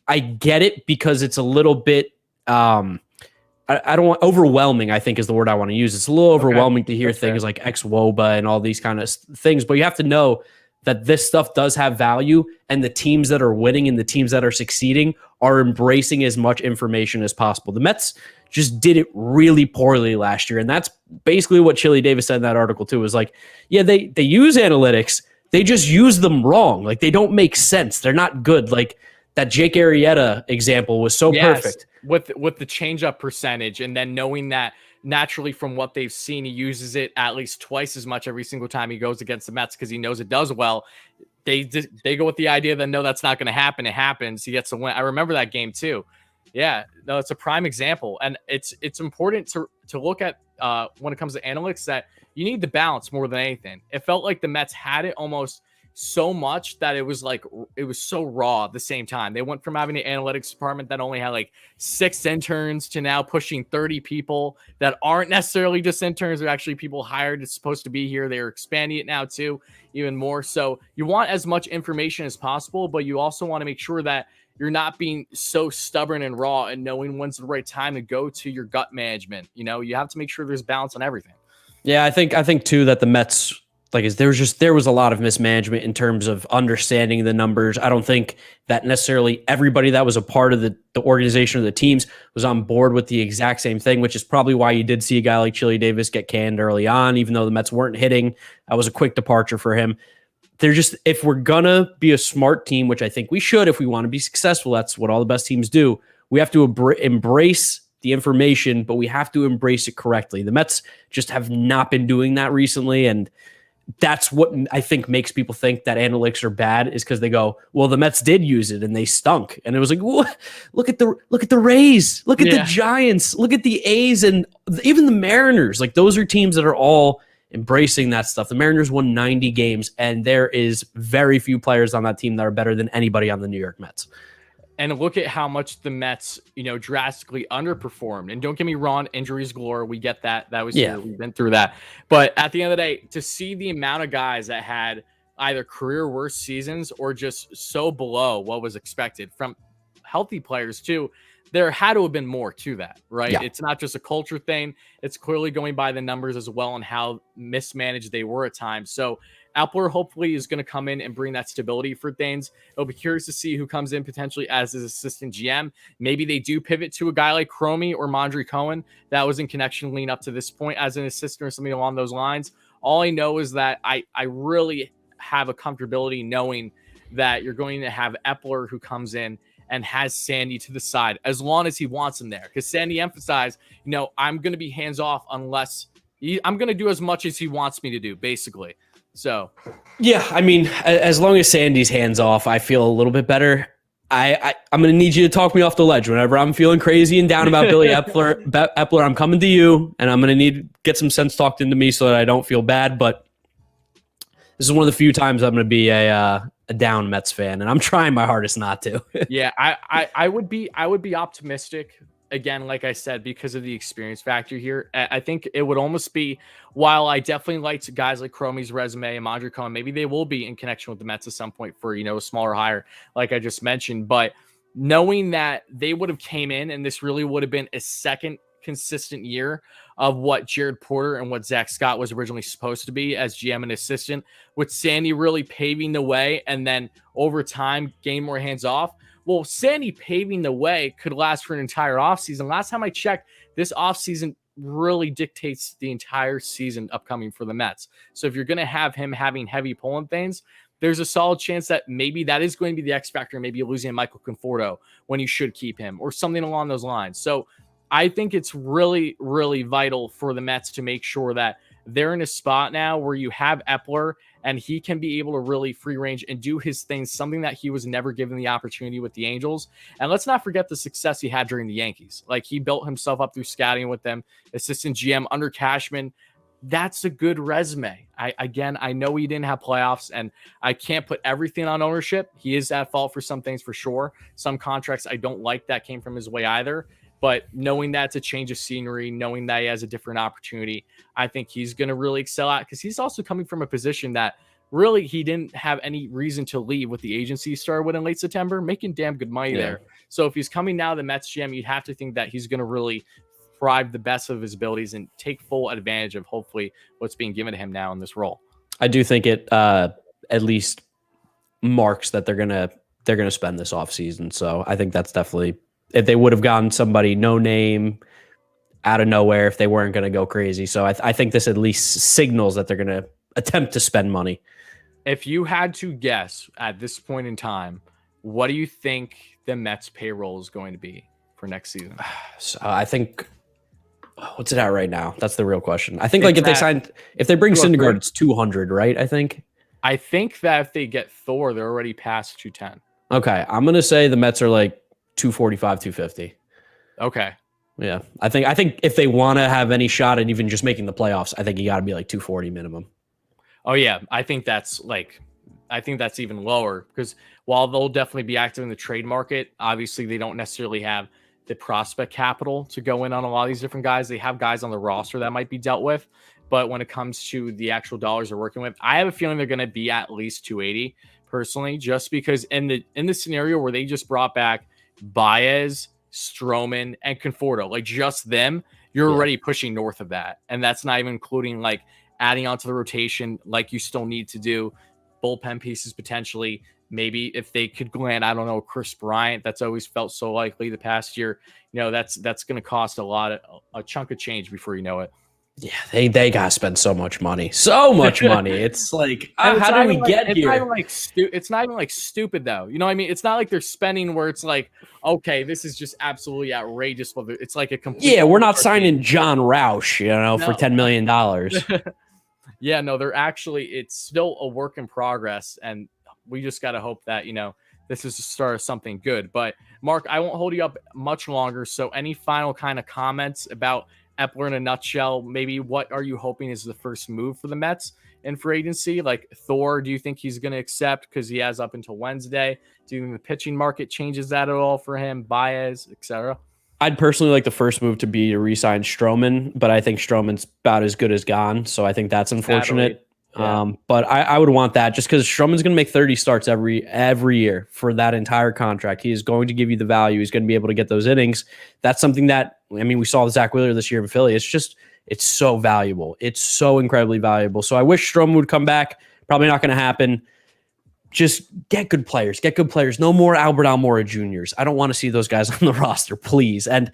I get it because it's a little bit, I don't want overwhelming, I think is the word I want to use. It's a little overwhelming to hear things like ex-WOBA and all these kind of things, but you have to know that this stuff does have value, and the teams that are winning and the teams that are succeeding are embracing as much information as possible. The Mets just did it really poorly last year, and that's basically what Chili Davis said in that article too, is like, yeah, they use analytics, they just use them wrong. Like they don't make sense. They're not good. Like that Jake Arrieta example was so perfect. With the changeup percentage, and then knowing that naturally from what they've seen, he uses it at least twice as much every single time he goes against the Mets because he knows it does well. They go with the idea that no, that's not going to happen. It happens. He gets a win. I remember that game too. Yeah, no, it's a prime example, and it's important to look at when it comes to analytics that you need the balance more than anything. It felt like the Mets had it almost so much that it was so raw at the same time. They went from having an analytics department that only had like 6 interns to now pushing 30 people that aren't necessarily just interns. They're actually people hired. It's supposed to be here. They're expanding it now too, even more. So you want as much information as possible, but you also want to make sure that you're not being so stubborn and raw and knowing when's the right time to go to your gut management. You have to make sure there's balance on everything. Yeah, I think too that the Mets, there was a lot of mismanagement in terms of understanding the numbers. I don't think that necessarily everybody that was a part of the organization of the teams was on board with the exact same thing, which is probably why you did see a guy like Chili Davis get canned early on, even though the Mets weren't hitting. That was a quick departure for him. If we're gonna be a smart team, which I think we should, if we want to be successful, that's what all the best teams do. We have to embrace the information, but we have to embrace it correctly. The Mets just have not been doing that recently, and that's what I think makes people think that analytics are bad, is because they go, well, the Mets did use it and they stunk. And it was like, what? Look at the Rays, look at the Giants, look at the A's, and even the Mariners. Like those are teams that are all embracing that stuff. The Mariners won 90 games, and there is very few players on that team that are better than anybody on the New York Mets. And look at how much the Mets, drastically underperformed. And don't get me wrong, injuries galore. We get that. That was we've been through that. But at the end of the day, to see the amount of guys that had either career worst seasons or just so below what was expected from healthy players too, there had to have been more to that, right? Yeah. It's not just a culture thing. It's clearly going by the numbers as well and how mismanaged they were at times. So Epler hopefully is going to come in and bring that stability for things. I'll be curious to see who comes in potentially as his assistant GM. Maybe they do pivot to a guy like Cromie or Mondry Cohen that was in connection lean up to this point as an assistant or something along those lines. All I know is that I really have a comfortability knowing that you're going to have Epler who comes in and has Sandy to the side as long as he wants him there. Because Sandy emphasized, I'm going to be hands off unless I'm going to do as much as he wants me to do, basically. So, yeah, I mean, as long as Sandy's hands off, I feel a little bit better. I'm going to need you to talk me off the ledge whenever I'm feeling crazy and down about Billy Eppler. I'm coming to you, and I'm going to get some sense talked into me so that I don't feel bad. But this is one of the few times I'm going to be a down Mets fan, and I'm trying my hardest not to. Yeah, I would be optimistic again, like I said, because of the experience factor here. I think it would almost be, while I definitely liked guys like Cromie's resume and Mondry Cohen, maybe they will be in connection with the Mets at some point for, a smaller hire, like I just mentioned. But knowing that they would have came in and this really would have been a second consistent year of what Jared Porter and what Zach Scott was originally supposed to be as GM and assistant, with Sandy really paving the way and then over time gain more hands off. Well, Sandy paving the way could last for an entire offseason. Last time I checked, this offseason really dictates the entire season upcoming for the Mets. So if you're going to have him having heavy pulling things, there's a solid chance that maybe that is going to be the X factor. Maybe you're losing Michael Conforto when you should keep him or something along those lines. So I think it's really, really vital for the Mets to make sure that they're in a spot now where you have Epler and he can be able to really free range and do his things, something that he was never given the opportunity with the Angels. And let's not forget the success he had during the Yankees. Like, he built himself up through scouting with them, assistant GM under Cashman. That's a good resume. I know he didn't have playoffs, and I can't put everything on ownership. He is at fault for some things for sure. Some contracts I don't like that came from his way either. But knowing that's a change of scenery, knowing that he has a different opportunity, I think he's going to really excel at, because he's also coming from a position that really he didn't have any reason to leave with the agency he started with in late September, making damn good money there. So if he's coming now to the Mets GM, you'd have to think that he's going to really thrive the best of his abilities and take full advantage of hopefully what's being given to him now in this role. I do think it at least marks that they're gonna spend this offseason. So I think that's definitely, if they would have gotten somebody no name out of nowhere, if they weren't going to go crazy. So I think this at least signals that they're going to attempt to spend money. If you had to guess at this point in time, what do you think the Mets payroll is going to be for next season? So I think, what's it at right now? That's the real question. I think if they bring Syndergaard, it's 200, right? I think that if they get Thor, they're already past 210. Okay. I'm going to say the Mets are like 245, 250. Okay. Yeah. I think if they want to have any shot at even just making the playoffs, I think you got to be like 240 minimum. Oh yeah. I think that's even lower, because while they'll definitely be active in the trade market, obviously they don't necessarily have the prospect capital to go in on a lot of these different guys. They have guys on the roster that might be dealt with, but when it comes to the actual dollars they're working with, I have a feeling they're going to be at least 280 personally, just because in the scenario where they just brought back Baez, Stroman, and Conforto, like just them, you're already pushing north of that. And that's not even including like adding onto the rotation, like you still need to do bullpen pieces potentially. Maybe if they could land, I don't know, Chris Bryant, that's always felt so likely the past year. That's going to cost a chunk of change before you know it. Yeah, they gotta spend so much money. It's like, how do we get here? It's not even like stupid though. You know what I mean? It's not like they're spending where it's like, okay, this is just absolutely outrageous. It's like a complete. Yeah, we're not signing John Roush, for $10 million. Yeah, no, it's still a work in progress, and we just got to hope that, this is the start of something good. But Mark, I won't hold you up much longer. So any final kind of comments about Epler in a nutshell? Maybe what are you hoping is the first move for the Mets in free agency? Like Thor, do you think he's going to accept because he has up until Wednesday? Do you think the pitching market changes that at all for him? Baez, etc. I'd personally like the first move to be to re-sign Stroman, but I think Stroman's about as good as gone. So I think that's unfortunate. Yeah. But I would want that just because Stroman's going to make 30 starts every year for that entire contract. He is going to give you the value. He's going to be able to get those innings. That's something that, I mean, we saw with Zach Wheeler this year in Philly. It's so valuable. It's so incredibly valuable. So I wish Stroman would come back. Probably not going to happen. Just get good players. Get good players. No more Albert Almora Juniors. I don't want to see those guys on the roster, please. And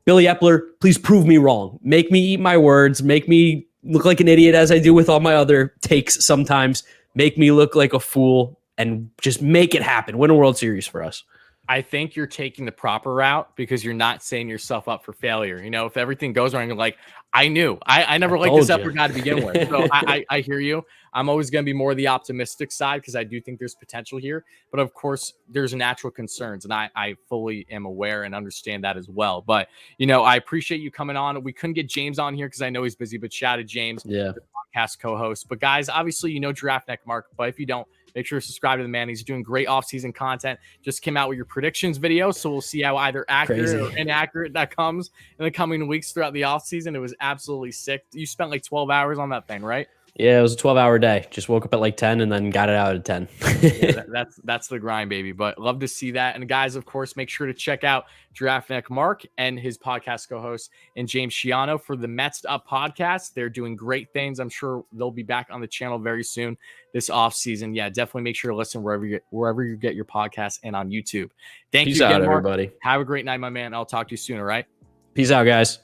Billy Eppler, please prove me wrong. Make me eat my words. Make me look like an idiot as I do with all my other takes sometimes. Make me look like a fool and just make it happen. Win a World Series for us. I think you're taking the proper route because you're not setting yourself up for failure. You know, if everything goes wrong, you're like, I knew. I never liked this Eppler guy to begin with. So I hear you. I'm always going to be more the optimistic side because I do think there's potential here. But of course, there's natural concerns, and I fully am aware and understand that as well. But, you know, I appreciate you coming on. We couldn't get James on here because I know he's busy, but shout out to James, the podcast co-host. But guys, obviously, you know Giraffe Neck Mark, but if you don't, make sure to subscribe to the man. He's doing great off-season content. Just came out with your predictions video, so we'll see how either accurate or inaccurate that comes in the coming weeks throughout the off-season. It was absolutely sick. You spent like 12 hours on that thing, right? Yeah, it was a 12-hour day. Just woke up at like 10 and then got it out at 10. Yeah, that's the grind, baby. But love to see that. And guys, of course, make sure to check out Giraffe Neck Mark and his podcast co-host and James Shiano for the Mets Up podcast. They're doing great things. I'm sure they'll be back on the channel very soon this off season. Yeah, definitely make sure to listen wherever you get your podcast and on YouTube. Peace out, everybody. Have a great night, my man. I'll talk to you soon. All right. Peace out, guys.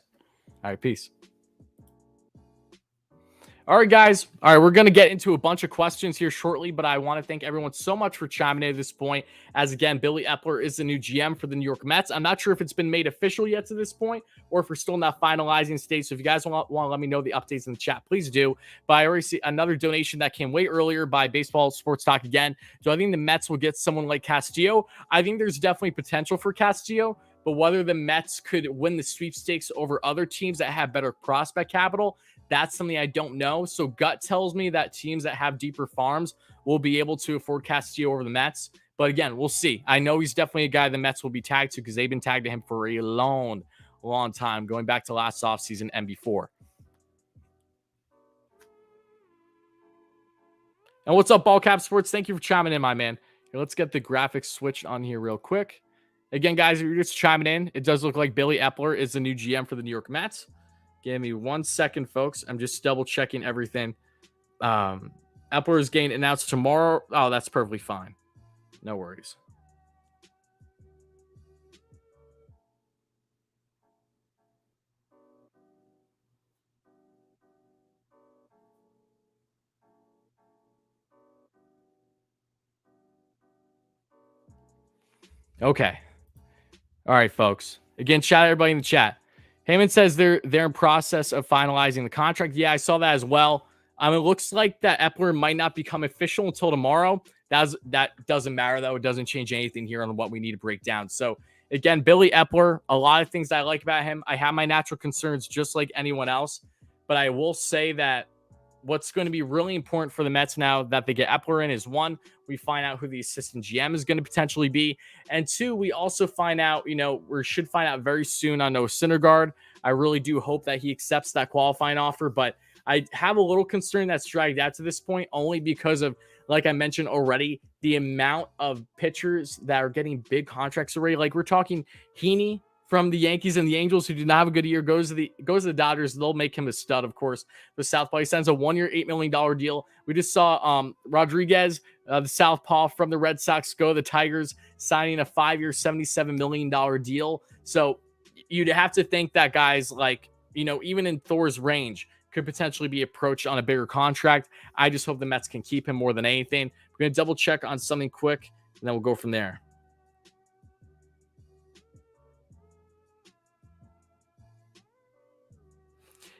All right. Peace. All right, guys. All right, we're going to get into a bunch of questions here shortly, but I want to thank everyone so much for chiming in at this point. As again, Billy Eppler is the new GM for the New York Mets. I'm not sure if it's been made official yet to this point or if we're still not finalizing stage. So if you guys want to let me know the updates in the chat, please do. But I already see another donation that came way earlier by Baseball Sports Talk again. So I think the Mets will get someone like Castillo. I think there's definitely potential for Castillo, but whether the Mets could win the sweepstakes over other teams that have better prospect capital, that's something I don't know. So gut tells me that teams that have deeper farms will be able to afford Castillo over the Mets. But again, we'll see. I know he's definitely a guy the Mets will be tagged to because they've been tagged to him for a long time, going back to last offseason and before. And what's up, Ball Cap Sports? Thank you for chiming in, my man. Here, let's get the graphics switched on here real quick. Again, guys, if you're just chiming in, it does look like Billy Eppler is the new GM for the New York Mets. Give me 1 second, folks. I'm just double checking everything. Eppler is getting announced tomorrow. Oh, that's perfectly fine. No worries. Okay. All right, folks. Again, shout out everybody in the chat. Heyman says they're in process of finalizing the contract. Yeah, I saw that as well. It looks like that Eppler might not become official until tomorrow. That doesn't matter, though. It doesn't change anything here on what we need to break down. So, again, Billy Eppler, a lot of things that I like about him. I have my natural concerns just like anyone else. But I will say that what's going to be really important for the Mets now that they get Eppler in is, one, we find out who the assistant GM is going to potentially be. And two, we also find out, we should find out very soon on Noah Syndergaard. I really do hope that he accepts that qualifying offer, but I have a little concern that's dragged out to this point only because of, like I mentioned already, the amount of pitchers that are getting big contracts already. Like we're talking Heaney from the Yankees and the Angels, who did not have a good year, goes to the Dodgers. They'll make him a stud, of course. The Southpaw, he signs a 1-year, $8 million deal. We just saw Rodriguez, the Southpaw from the Red Sox, go to the Tigers, signing a 5-year, $77 million deal. So you'd have to think that guys like, even in Thor's range, could potentially be approached on a bigger contract. I just hope the Mets can keep him more than anything. We're going to double check on something quick, and then we'll go from there.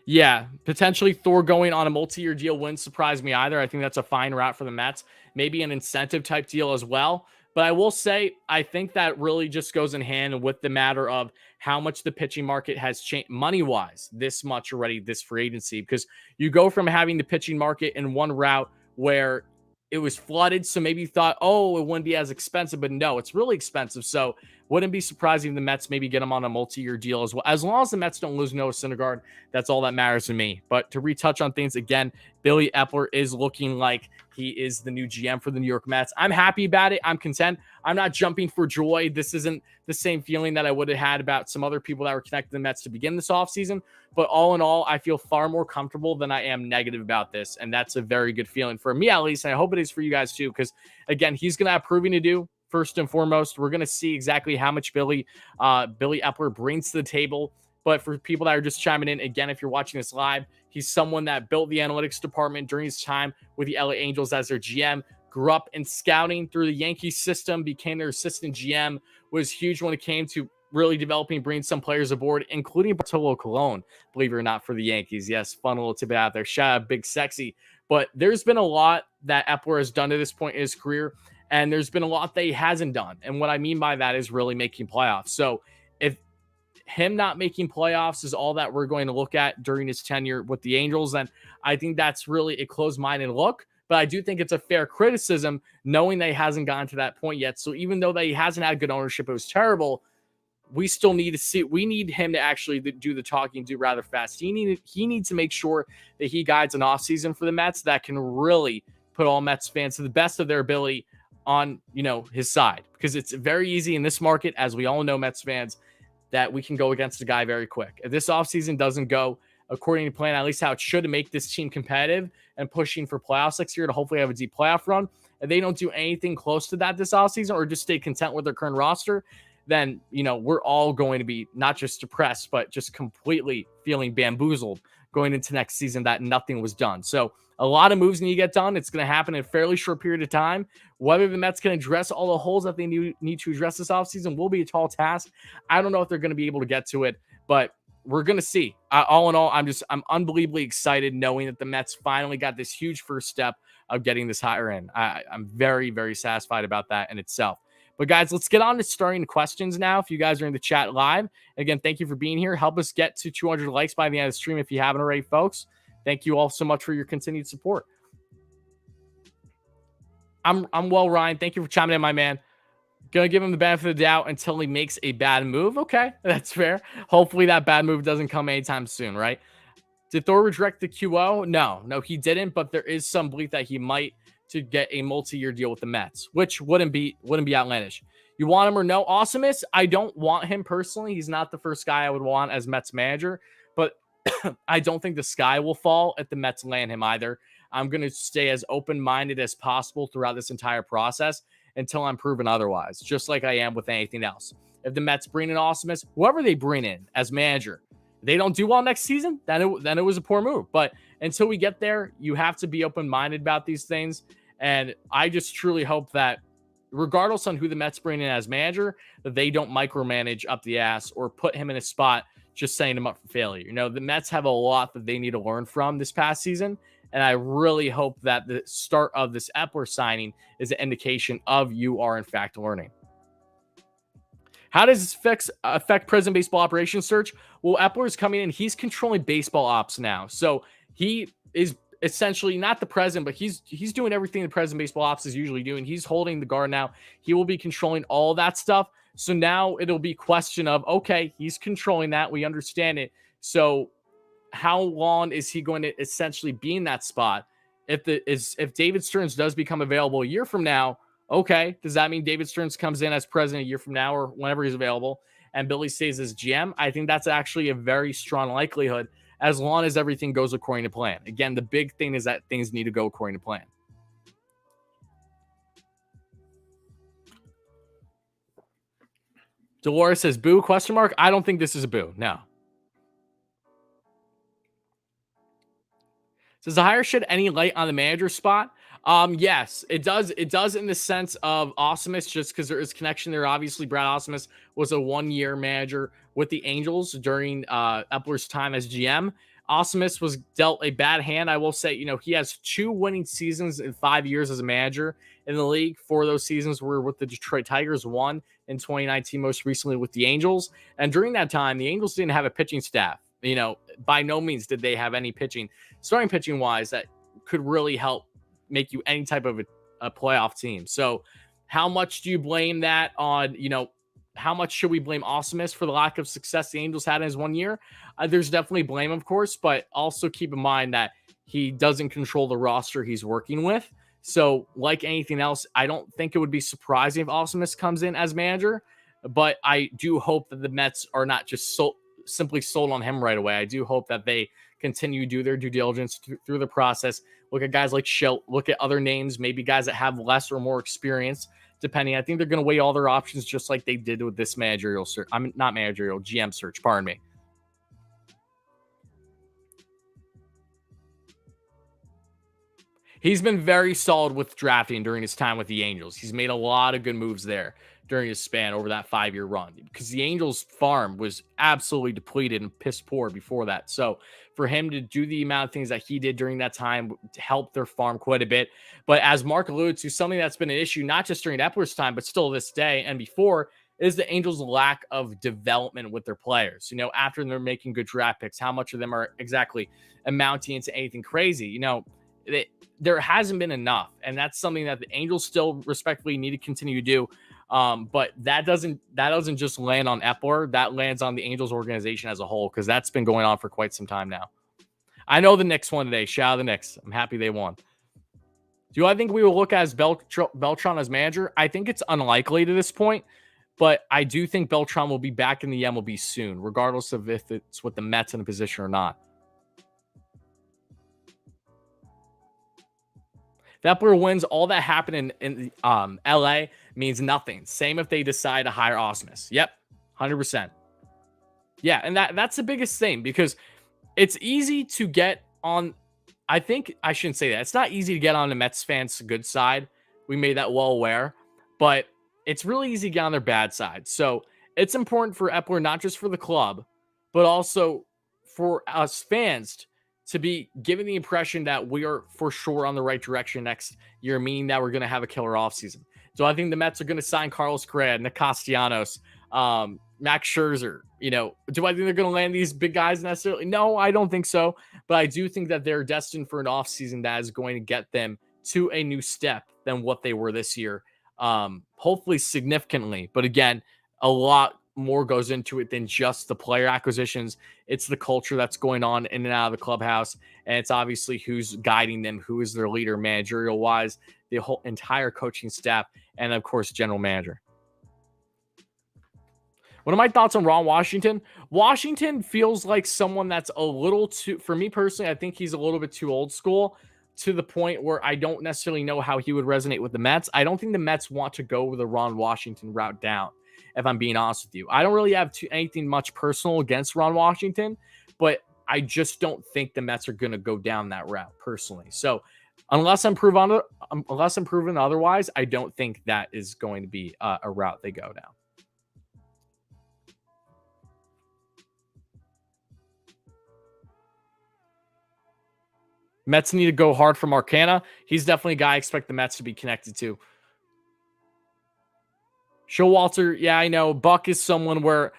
Yeah, potentially Thor going on a multi-year deal wouldn't surprise me either. I think that's a fine route for the Mets. Maybe an incentive type deal as well. But I will say, I think that really just goes in hand with the matter of how much the pitching market has changed money-wise this much already, this free agency. Because you go from having the pitching market in one route where it was flooded, so maybe you thought, oh, it wouldn't be as expensive. But no, it's really expensive. So Wouldn't be surprising if the Mets maybe get him on a multi-year deal as well. As long as the Mets don't lose Noah Syndergaard, that's all that matters to me. But to retouch on things again, Billy Eppler is looking like he is the new GM for the New York Mets. I'm happy about it. I'm content. I'm not jumping for joy. This isn't the same feeling that I would have had about some other people that were connected to the Mets to begin this offseason. But all in all, I feel far more comfortable than I am negative about this. And that's a very good feeling for me, at least. And I hope it is for you guys too, because again, he's going to have proving to do. First and foremost, we're going to see exactly how much Billy Eppler brings to the table. But for people that are just chiming in, again, if you're watching this live, he's someone that built the analytics department during his time with the LA Angels as their GM, grew up in scouting through the Yankees system, became their assistant GM, was huge when it came to really developing, bringing some players aboard, including Bartolo Colon, believe it or not, for the Yankees. Yes, fun little tidbit out there. Shout out Big Sexy. But there's been a lot that Eppler has done to this point in his career, and there's been a lot that he hasn't done. And what I mean by that is really making playoffs. So if him not making playoffs is all that we're going to look at during his tenure with the Angels, then I think that's really a closed-minded look. But I do think it's a fair criticism knowing that he hasn't gotten to that point yet. So even though that he hasn't had good ownership, it was terrible, we still need to see. We need him to actually do the talking, do rather fast. He needs to make sure that he guides an offseason for the Mets that can really put all Mets fans to the best of their ability on, his side. Because it's very easy in this market, as we all know, Mets fans, that we can go against a guy very quick. If this offseason doesn't go according to plan, at least how it should, to make this team competitive and pushing for playoffs next year to hopefully have a deep playoff run, if they don't do anything close to that this offseason or just stay content with their current roster, then, we're all going to be not just depressed, but just completely feeling bamboozled going into next season that nothing was done. So a lot of moves need to get done. It's going to happen in a fairly short period of time. Whether the Mets can address all the holes that they need to address this offseason will be a tall task. I don't know if they're going to be able to get to it, but we're going to see. All in all, I'm unbelievably excited knowing that the Mets finally got this huge first step of getting this hire in. I'm very, very satisfied about that in itself. But guys, let's get on to starting questions now. If you guys are in the chat live, again, thank you for being here. Help us get to 200 likes by the end of the stream if you haven't already, folks. Thank you all so much for your continued support. I'm well, Ryan. Thank you for chiming in, my man. Gonna give him the benefit of the doubt until he makes a bad move. Okay, that's fair. Hopefully that bad move doesn't come anytime soon, right? Did Thor reject the QO? No, he didn't. But there is some belief that he might to get a multi-year deal with the Mets, which wouldn't be outlandish. You want him or no? Awesomeness, I don't want him personally. He's not the first guy I would want as Mets manager, but I don't think the sky will fall if the Mets land him either. I'm going to stay as open-minded as possible throughout this entire process until I'm proven otherwise, just like I am with anything else. If the Mets bring in Awesomeness, whoever they bring in as manager, they don't do well next season, then it was a poor move. But until we get there, you have to be open-minded about these things. And I just truly hope that regardless on who the Mets bring in as manager, that they don't micromanage up the ass or put him in a spot just setting him up for failure. The Mets have a lot that they need to learn from this past season. And I really hope that the start of this Eppler signing is an indication of you are, in fact, learning. How does this affect prison baseball operations search? Well, Eppler is coming in. He's controlling baseball ops now. So he is essentially not the president, but he's doing everything the president baseball ops is usually doing. He's holding the guard now. He will be controlling all that stuff. So now it'll be question of, okay, he's controlling that. We understand it. So how long is he going to essentially be in that spot? If David Stearns does become available a year from now, okay, does that mean David Stearns comes in as president a year from now or whenever he's available and Billy stays as GM? I think that's actually a very strong likelihood as long as everything goes according to plan. Again, the big thing is that things need to go according to plan. Dolores says, boo, ? I don't think this is a boo. No. Does the hire shed any light on the manager spot? Yes, it does. It does in the sense of Awesomeness, just because there is connection there. Obviously, Brad Awesomeness was a one-year manager with the Angels during Eppler's time as GM. Awesomeness was dealt a bad hand. I will say, he has 2 winning seasons in 5 years as a manager in the league. 4 of those seasons were with the Detroit Tigers, 1 in 2019, most recently with the Angels. And during that time, the Angels didn't have a pitching staff. By no means did they have any starting pitching wise, that could really help make you any type of a playoff team. So how much do you blame that on, how much should we blame Awesomeness for the lack of success the Angels had in his 1 year? There's definitely blame, of course, but also keep in mind that he doesn't control the roster he's working with. So, like anything else, I don't think it would be surprising if Awesomeness comes in as manager, but I do hope that the Mets are not just simply sold on him right away. I do hope that they continue to do their due diligence through the process. Look at guys like Schilt, look at other names, maybe guys that have less or more experience, depending. I think they're going to weigh all their options just like they did with this managerial search. I'm not managerial, GM search, pardon me. He's been very solid with drafting during his time with the Angels. He's made a lot of good moves there during his span over that 5-year run, because the Angels farm was absolutely depleted and piss poor before that. So for him to do the amount of things that he did during that time to help their farm quite a bit. But as Mark alluded to, something that's been an issue, not just during Epler's time, but still this day and before, is the Angels' lack of development with their players. You know, after they're making good draft picks, how much of them are exactly amounting into anything crazy? You know, there hasn't been enough. And that's something that the Angels still respectfully need to continue to do. But that doesn't just land on Epler. That lands on the Angels organization as a whole, because that's been going on for quite some time now. I know the Knicks won today. Shout out the Knicks. I'm happy they won. Do I think we will look at Beltran as manager? I think it's unlikely to this point, but I do think Beltran will be back in the MLB soon, regardless of if it's with the Mets in a position or not. If Epler wins, all that happened in LA means nothing. Same if they decide to hire Awesomeness. Yep, 100%. Yeah, and that's the biggest thing, because it's easy to get on. I think I shouldn't say that. It's not easy to get on the Mets fans' good side. We made that well aware, but it's really easy to get on their bad side. So it's important for Epler, not just for the club, but also for us fans to be given the impression that we are for sure on the right direction next year, meaning that we're going to have a killer offseason. So I think the Mets are going to sign Carlos Correa, Nick Castellanos, Max Scherzer. You know, do I think they're going to land these big guys necessarily? No, I don't think so. But I do think that they're destined for an offseason that is going to get them to a new step than what they were this year. Hopefully significantly. But again, a lot more goes into it than just the player acquisitions. It's the culture that's going on in and out of the clubhouse. And it's obviously who's guiding them, who is their leader managerial wise, the whole entire coaching staff, and of course, general manager. What are my thoughts on Ron Washington? Washington feels like someone that's a little too, for me personally, I think he's a little bit too old school, to the point where I don't necessarily know how he would resonate with the Mets. I don't think the Mets want to go the Ron Washington route down, if I'm being honest with you. I don't really have anything much personal against Ron Washington, but I just don't think the Mets are going to go down that route personally. So unless I'm proven otherwise, I don't think that is going to be a route they go down. Mets need to go hard for Marcana. He's definitely a guy I expect the Mets to be connected to. Showalter, yeah, I know. Buck is someone where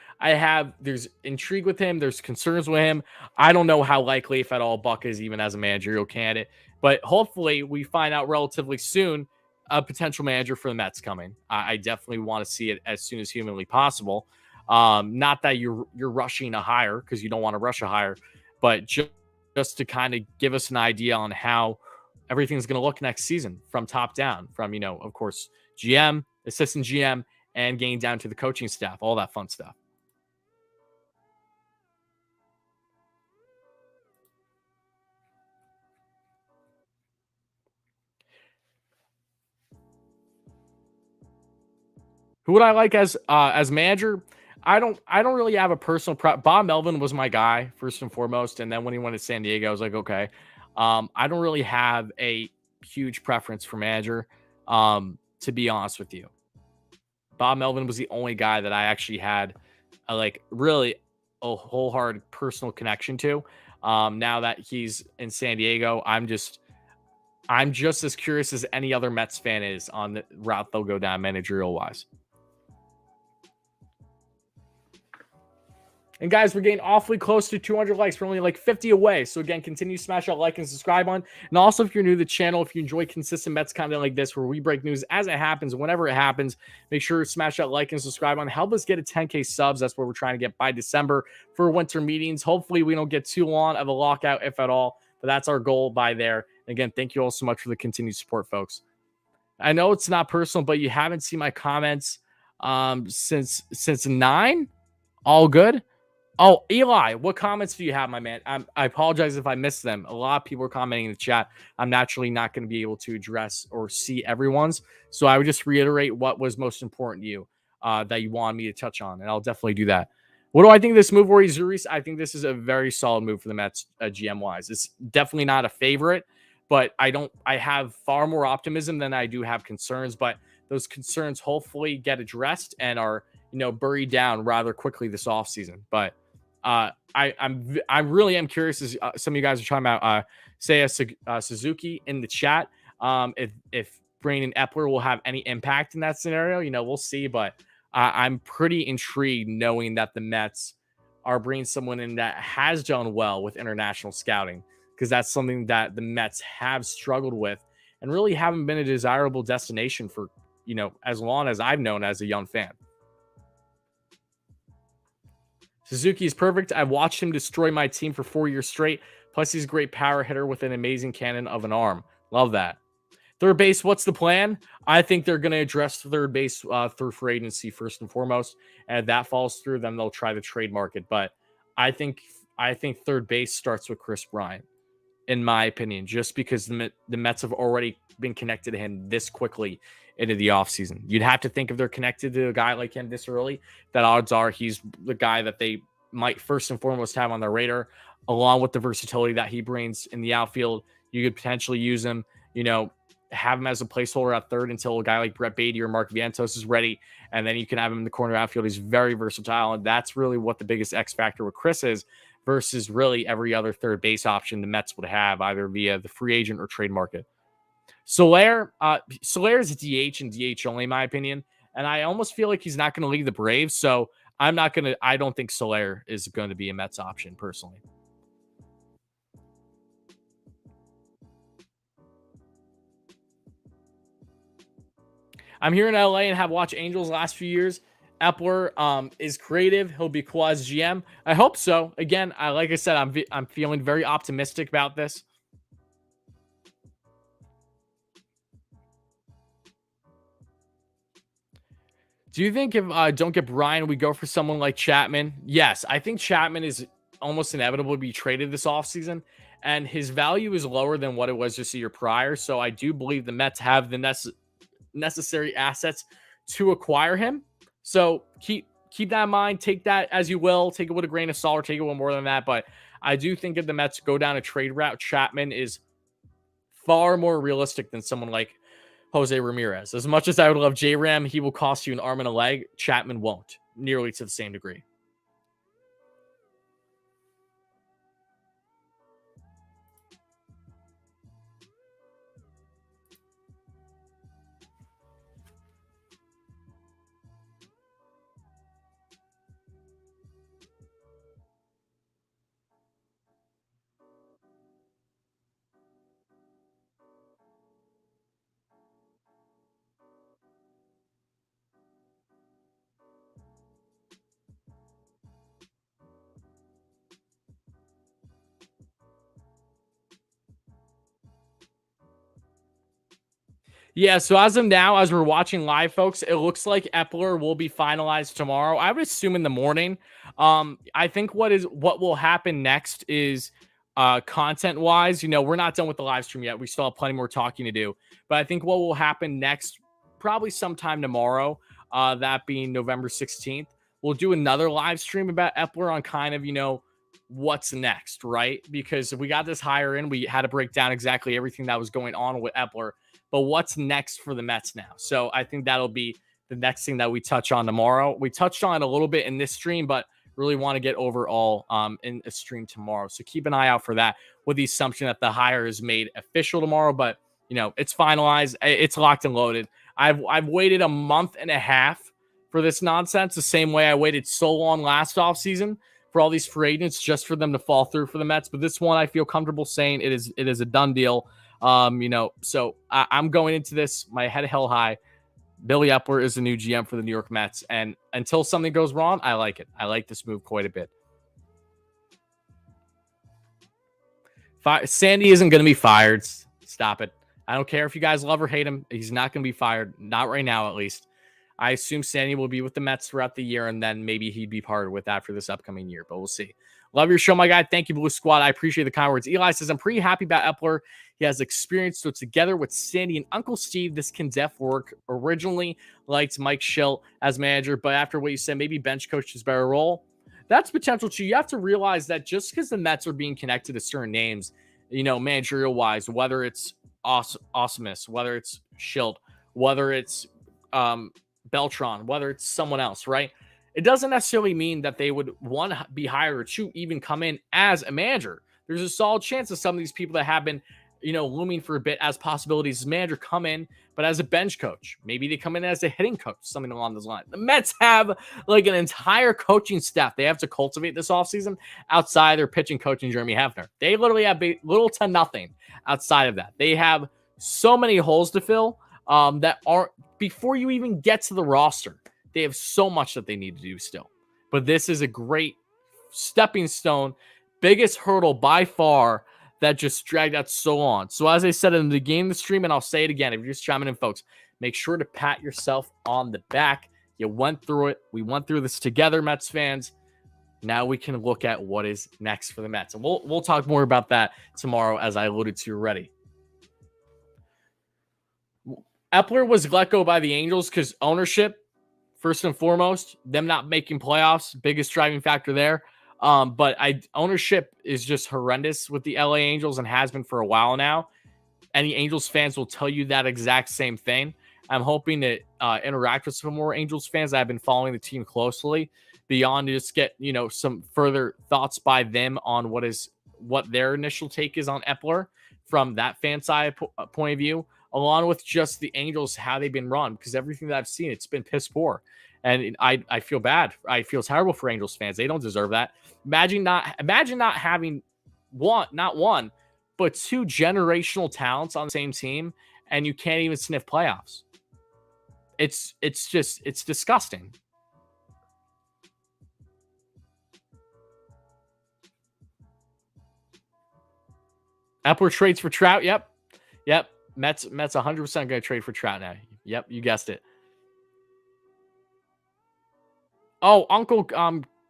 there's intrigue with him. There's concerns with him. I don't know how likely, if at all, Buck is even as a managerial candidate. But hopefully we find out relatively soon a potential manager for the Mets coming. I definitely want to see it as soon as humanly possible. Not that you're rushing a hire, because you don't want to rush a hire, but just to kind of give us an idea on how everything's going to look next season from top down, from, of course, GM, assistant GM, and getting down to the coaching staff, all that fun stuff. Who would I like as manager? I don't really have a personal Bob Melvin was my guy first and foremost, and then when he went to San Diego, I was like, okay. I don't really have a huge preference for manager, to be honest with you. Bob Melvin was the only guy that I actually had really a wholehearted personal connection to. Now that he's in San Diego, I'm just as curious as any other Mets fan is on the route they'll go down managerial wise. And guys, we're getting awfully close to 200 likes. We're only like 50 away. So again, continue to smash that like and subscribe on. And also, if you're new to the channel, if you enjoy consistent Mets content like this, where we break news as it happens, whenever it happens, make sure to smash that like and subscribe on. Help us get a 10K subs. That's what we're trying to get by December for winter meetings. Hopefully, we don't get too long of a lockout, if at all. But that's our goal by there. And again, thank you all so much for the continued support, folks. I know it's not personal, but you haven't seen my comments since 9. All good. Oh, Eli, what comments do you have, my man? I apologize if I missed them. A lot of people are commenting in the chat. I'm naturally not going to be able to address or see everyone's. So I would just reiterate what was most important to you that you wanted me to touch on, and I'll definitely do that. What do I think of this move, Wardy Zuris? I think this is a very solid move for the Mets GM-wise. It's definitely not a favorite, but I have far more optimism than I do have concerns, but those concerns hopefully get addressed and are, buried down rather quickly this offseason. But I really am curious, as some of you guys are talking about Seiya Suzuki in the chat. If Brandon Eppler will have any impact in that scenario, we'll see. But I'm pretty intrigued knowing that the Mets are bringing someone in that has done well with international scouting, because that's something that the Mets have struggled with and really haven't been a desirable destination for, as long as I've known as a young fan. Suzuki is perfect. I've watched him destroy my team for 4 years straight. Plus, he's a great power hitter with an amazing cannon of an arm. Love that. Third base, what's the plan? I think they're going to address third base through free agency first and foremost. And if that falls through, then they'll try the trade market. But I think third base starts with Chris Bryant, in my opinion, just because the Mets have already been connected to him this quickly into the offseason. You'd have to think if they're connected to a guy like him this early, that odds are he's the guy that they might first and foremost have on their radar, along with the versatility that he brings in the outfield. You could potentially use him, have him as a placeholder at third until a guy like Brett Beatty or Mark Vientos is ready, and then you can have him in the corner outfield. He's very versatile, and that's really what the biggest X factor with Chris is, versus really every other third base option the Mets would have, either via the free agent or trade market. Soler is a DH and DH only, in my opinion, and I almost feel like he's not going to leave the Braves, so I don't think Soler is going to be a Mets option, personally. I'm here in LA and have watched Angels last few years. Eppler is creative. He'll be cool as GM. I hope so. Again, like I said, I'm feeling very optimistic about this. Do you think if don't get Brian, we go for someone like Chapman? Yes, I think Chapman is almost inevitable to be traded this offseason, and his value is lower than what it was just a year prior. So I do believe the Mets have the necessary assets to acquire him. So keep that in mind. Take that as you will. Take it with a grain of salt, or take it with more than that. But I do think if the Mets go down a trade route, Chapman is far more realistic than someone like Jose Ramirez. As much as I would love J-Ram, he will cost you an arm and a leg. Chapman won't, nearly to the same degree. Yeah, so as of now, as we're watching live, folks, it looks like Eppler will be finalized tomorrow. I would assume in the morning. I think what will happen next is content-wise, we're not done with the live stream yet. We still have plenty more talking to do. But I think what will happen next, probably sometime tomorrow, that being November 16th, we'll do another live stream about Eppler on kind of, what's next, right? Because if we got this hire in, we had to break down exactly everything that was going on with Eppler. But what's next for the Mets now? So I think that'll be the next thing that we touch on tomorrow. We touched on it a little bit in this stream, but really want to get overall in a stream tomorrow. So keep an eye out for that, with the assumption that the hire is made official tomorrow. But, it's finalized. It's locked and loaded. I've waited a month and a half for this nonsense, the same way I waited so long last offseason for all these free agents just for them to fall through for the Mets. But this one, I feel comfortable saying it is a done deal. So I'm going into this my head held high. Billy Eppler is the new GM for the New York Mets, and until something goes wrong, I like it. I like this move quite a bit. Sandy isn't going to be fired. Stop it. I don't care if you guys love or hate him. He's not going to be fired. Not right now, at least. I assume Sandy will be with the Mets throughout the year, and then maybe he'd be parted with after this upcoming year, but we'll see. Love your show, my guy. Thank you, Blue Squad. I appreciate the kind words. Eli says, I'm pretty happy about Eppler. He has experience, so together with Sandy and Uncle Steve, this can def work. Originally liked Mike Schilt as manager, but after what you said, maybe bench coach is better role. That's potential too. You have to realize that just because the Mets are being connected to certain names, managerial-wise, whether it's Awesomeness, whether it's Schilt, whether it's Beltran, whether it's someone else, right? It doesn't necessarily mean that they would, one, be hired, or two, even come in as a manager. There's a solid chance that some of these people that have been, looming for a bit as possibilities as manager come in, but as a bench coach. Maybe they come in as a hitting coach, something along those lines. The Mets have like an entire coaching staff they have to cultivate this offseason outside their pitching coach and Jeremy Hefner. They literally have little to nothing outside of that. They have so many holes to fill that aren't, before you even get to the roster. They have so much that they need to do still. But this is a great stepping stone, biggest hurdle by far that just dragged out so long. So as I said in the beginning of the stream, and I'll say it again, if you're just chiming in, folks, make sure to pat yourself on the back. You went through it. We went through this together, Mets fans. Now we can look at what is next for the Mets. And we'll talk more about that tomorrow, as I alluded to already. Eppler was let go by the Angels because ownership, first and foremost, them not making playoffs, biggest driving factor there. But ownership is just horrendous with the LA Angels and has been for a while now. Any Angels fans will tell you that exact same thing. I'm hoping to interact with some more Angels fans that have been following the team closely beyond to just get, some further thoughts by them on what their initial take is on Eppler from that fan side point of view, along with just the Angels, how they've been run, because everything that I've seen, it's been piss poor. And I feel bad. I feel terrible for Angels fans. They don't deserve that. Imagine not having not one, but two generational talents on the same team, and you can't even sniff playoffs. It's disgusting. Eppler trades for Trout. Yep. Mets 100% going to trade for Trout now. Yep, you guessed it. Oh, Uncle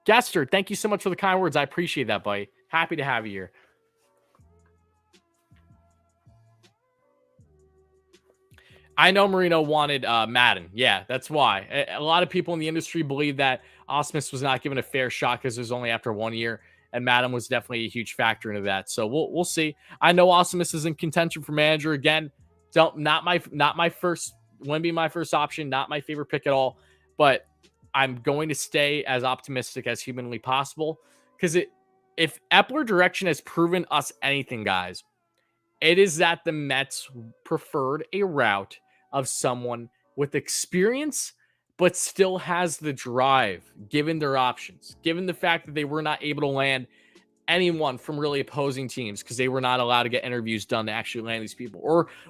Gester, thank you so much for the kind words. I appreciate that, buddy. Happy to have you here. I know Marino wanted Madden. Yeah, that's why. A lot of people in the industry believe that Osmus was not given a fair shot because it was only after 1 year, and Madden was definitely a huge factor into that. So we'll see. I know Osmus is in contention for manager again. Not my first. Wouldn't be my first option. Not my favorite pick at all. But I'm going to stay as optimistic as humanly possible, because if Eppler direction has proven us anything, guys, it is that the Mets preferred a route of someone with experience, but still has the drive, given their options, given the fact that they were not able to land anyone from really opposing teams because they were not allowed to get interviews done to actually land these people,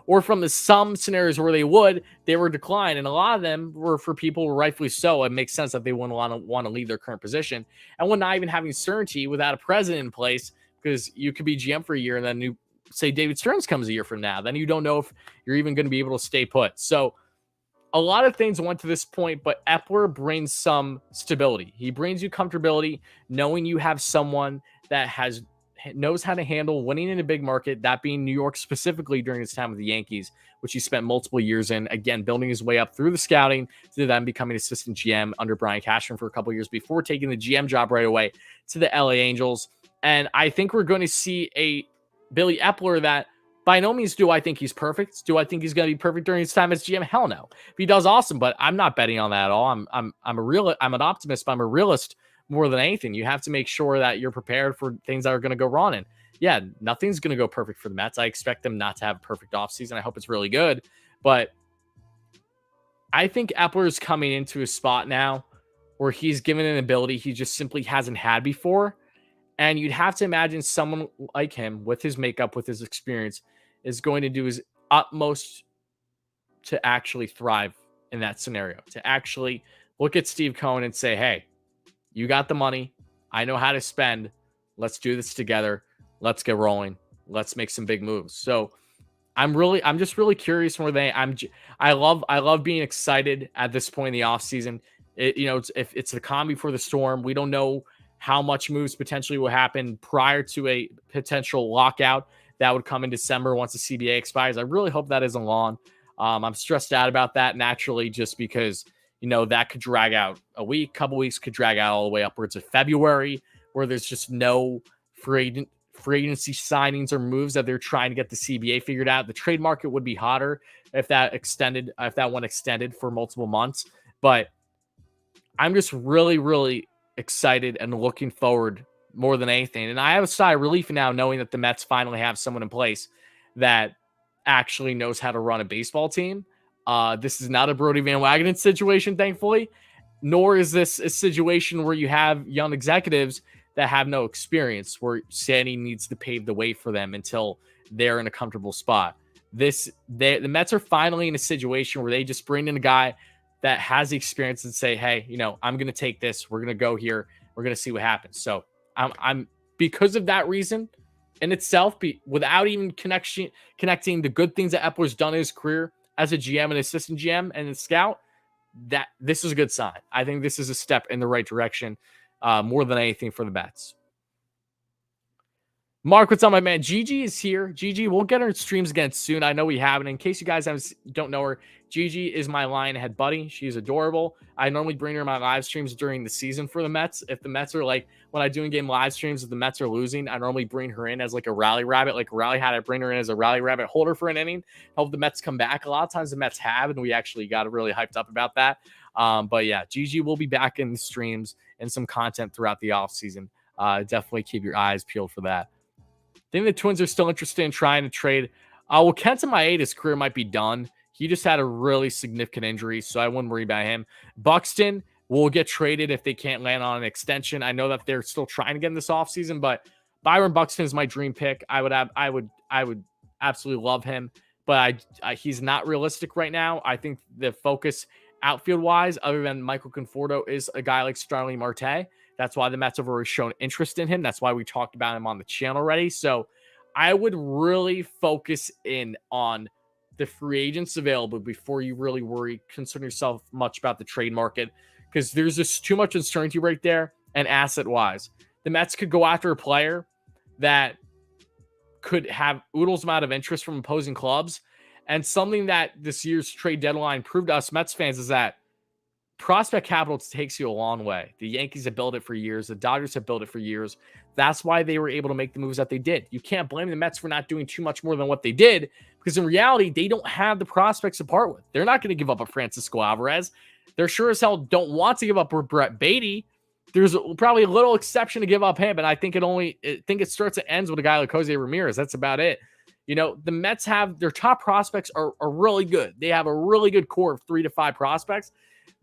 or from some scenarios where they were declined, and a lot of them were for people rightfully so. It makes sense that they wouldn't want to leave their current position, and when not even having certainty without a president in place, because you could be GM for a year and then say David Stearns comes a year from now, then you don't know if you're even going to be able to stay put. So a lot of things went to this point, but Eppler brings some stability. He brings you comfortability, knowing you have someone that knows how to handle winning in a big market, that being New York specifically during his time with the Yankees, which he spent multiple years in, again, building his way up through the scouting to then becoming assistant GM under Brian Cashman for a couple of years before taking the GM job right away to the LA Angels. And I think we're going to see a Billy Eppler that by no means do I think he's perfect. Do I think he's going to be perfect during his time as GM? Hell no. If he does, awesome, but I'm not betting on that at all. I'm an optimist, but I'm a realist more than anything. You have to make sure that you're prepared for things that are going to go wrong. And yeah, nothing's going to go perfect for the Mets. I expect them not to have a perfect offseason. I hope it's really good, but I think Eppler is coming into a spot now where he's given an ability he just simply hasn't had before. And you'd have to imagine someone like him, with his makeup, with his experience, is going to do his utmost to actually thrive in that scenario, to actually look at Steve Cohen and say, hey, you got the money. I know how to spend. Let's do this together. Let's get rolling. Let's make some big moves. So I'm just really curious where I love being excited at this point in the offseason. If it's the calm before the storm. We don't know how much moves potentially will happen prior to a potential lockout that would come in December once the CBA expires. I really hope that isn't long. I'm stressed out about that naturally, just because that could drag out a week, couple weeks, could drag out all the way upwards of February, where there's just no free agency signings or moves that they're trying to get the CBA figured out. The trade market would be hotter if that one extended for multiple months. But I'm just really, really excited and looking forward more than anything. And I have a sigh of relief now knowing that the Mets finally have someone in place that actually knows how to run a baseball team. This is not a Brody Van Wagenen situation, thankfully, nor is this a situation where you have young executives that have no experience, where Sandy needs to pave the way for them until they're in a comfortable spot. The Mets are finally in a situation where they just bring in a guy that has the experience and say, hey, I'm going to take this. We're going to go here. We're going to see what happens. So I'm because of that reason in itself, without even connecting the good things that Eppler's done in his career as a GM and assistant GM and a scout, that this is a good sign. I think this is a step in the right direction, more than anything for the Mets. Mark, what's up, my man? Gigi is here. Gigi, we'll get her streams again soon. I know we haven't. In case you guys don't know her, Gigi is my Lionhead buddy. She's adorable. I normally bring her in my live streams during the season for the Mets. If the Mets are when I do in-game live streams, if the Mets are losing, I normally bring her in as a rally rabbit. Like Rally had, I bring her in as a rally rabbit holder for an inning. Help the Mets come back. A lot of times the Mets have, and we actually got really hyped up about that. But yeah, Gigi will be back in the streams and some content throughout the offseason. Definitely keep your eyes peeled for that. I think the Twins are still interested in trying to trade. Well, Kenta Maeda's career might be done. He just had a really significant injury, so I wouldn't worry about him. Buxton will get traded if they can't land on an extension. I know that they're still trying to get in this offseason, but Byron Buxton is my dream pick. I would absolutely love him, but he's not realistic right now. I think the focus outfield-wise, other than Michael Conforto, is a guy like Starling Marte. That's why the Mets have already shown interest in him. That's why we talked about him on the channel already. So I would really focus in on the free agents available before you really concern yourself much about the trade market, because there's just too much uncertainty right there. And asset-wise, the Mets could go after a player that could have oodles amount of interest from opposing clubs. And something that this year's trade deadline proved to us Mets fans is that prospect capital takes you a long way. The Yankees have built it for years. The Dodgers have built it for years. That's why they were able to make the moves that they did. You can't blame the Mets for not doing too much more than what they did, because in reality, they don't have the prospects to part with. They're not going to give up a Francisco Alvarez. They're sure as hell don't want to give up a Brett Beatty. There's probably a little exception to give up him, but I think it starts and ends with a guy like Jose Ramirez. That's about it. The Mets have their top prospects are really good. They have a really good core of 3 to 5 prospects,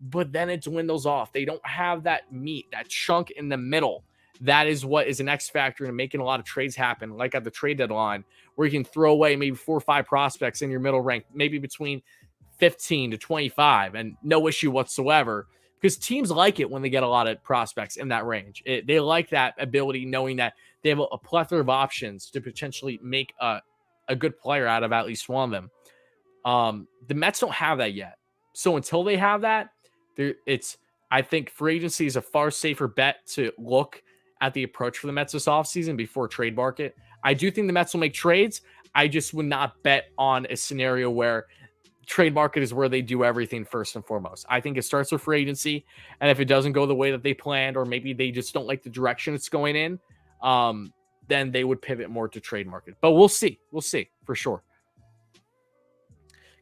but then it dwindles off. They don't have that meat, that chunk in the middle. That is what is an X factor in making a lot of trades happen, like at the trade deadline, where you can throw away maybe 4 or 5 prospects in your middle rank, maybe between 15 to 25, and no issue whatsoever, because teams like it when they get a lot of prospects in that range. They like that ability, knowing that they have a plethora of options to potentially make a good player out of at least one of them. The Mets don't have that yet. So until they have that, I think free agency is a far safer bet to look at the approach for the Mets this offseason before trade market. I do think the Mets will make trades. I just would not bet on a scenario where trade market is where they do everything first and foremost. I think it starts with free agency, and if it doesn't go the way that they planned, or maybe they just don't like the direction it's going in, then they would pivot more to trade market. But we'll see. We'll see for sure.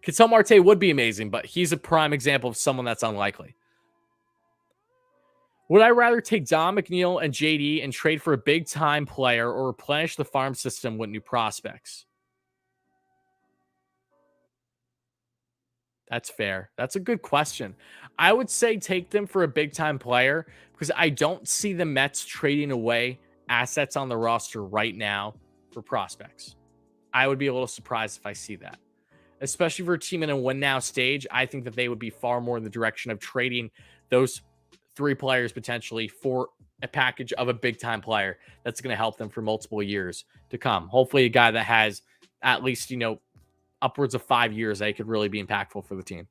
Ketel Marte would be amazing, but he's a prime example of someone that's unlikely. Would I rather take Don McNeil and JD and trade for a big-time player, or replenish the farm system with new prospects? That's fair. That's a good question. I would say take them for a big time player because I don't see the Mets trading away assets on the roster right now for prospects. I would be a little surprised if I see that, especially for a team in a win now stage. I think that they would be far more in the direction of trading those three players potentially for a package of a big time player that's going to help them for multiple years to come. Hopefully, a guy that has at least, upwards of 5 years that could really be impactful for the team.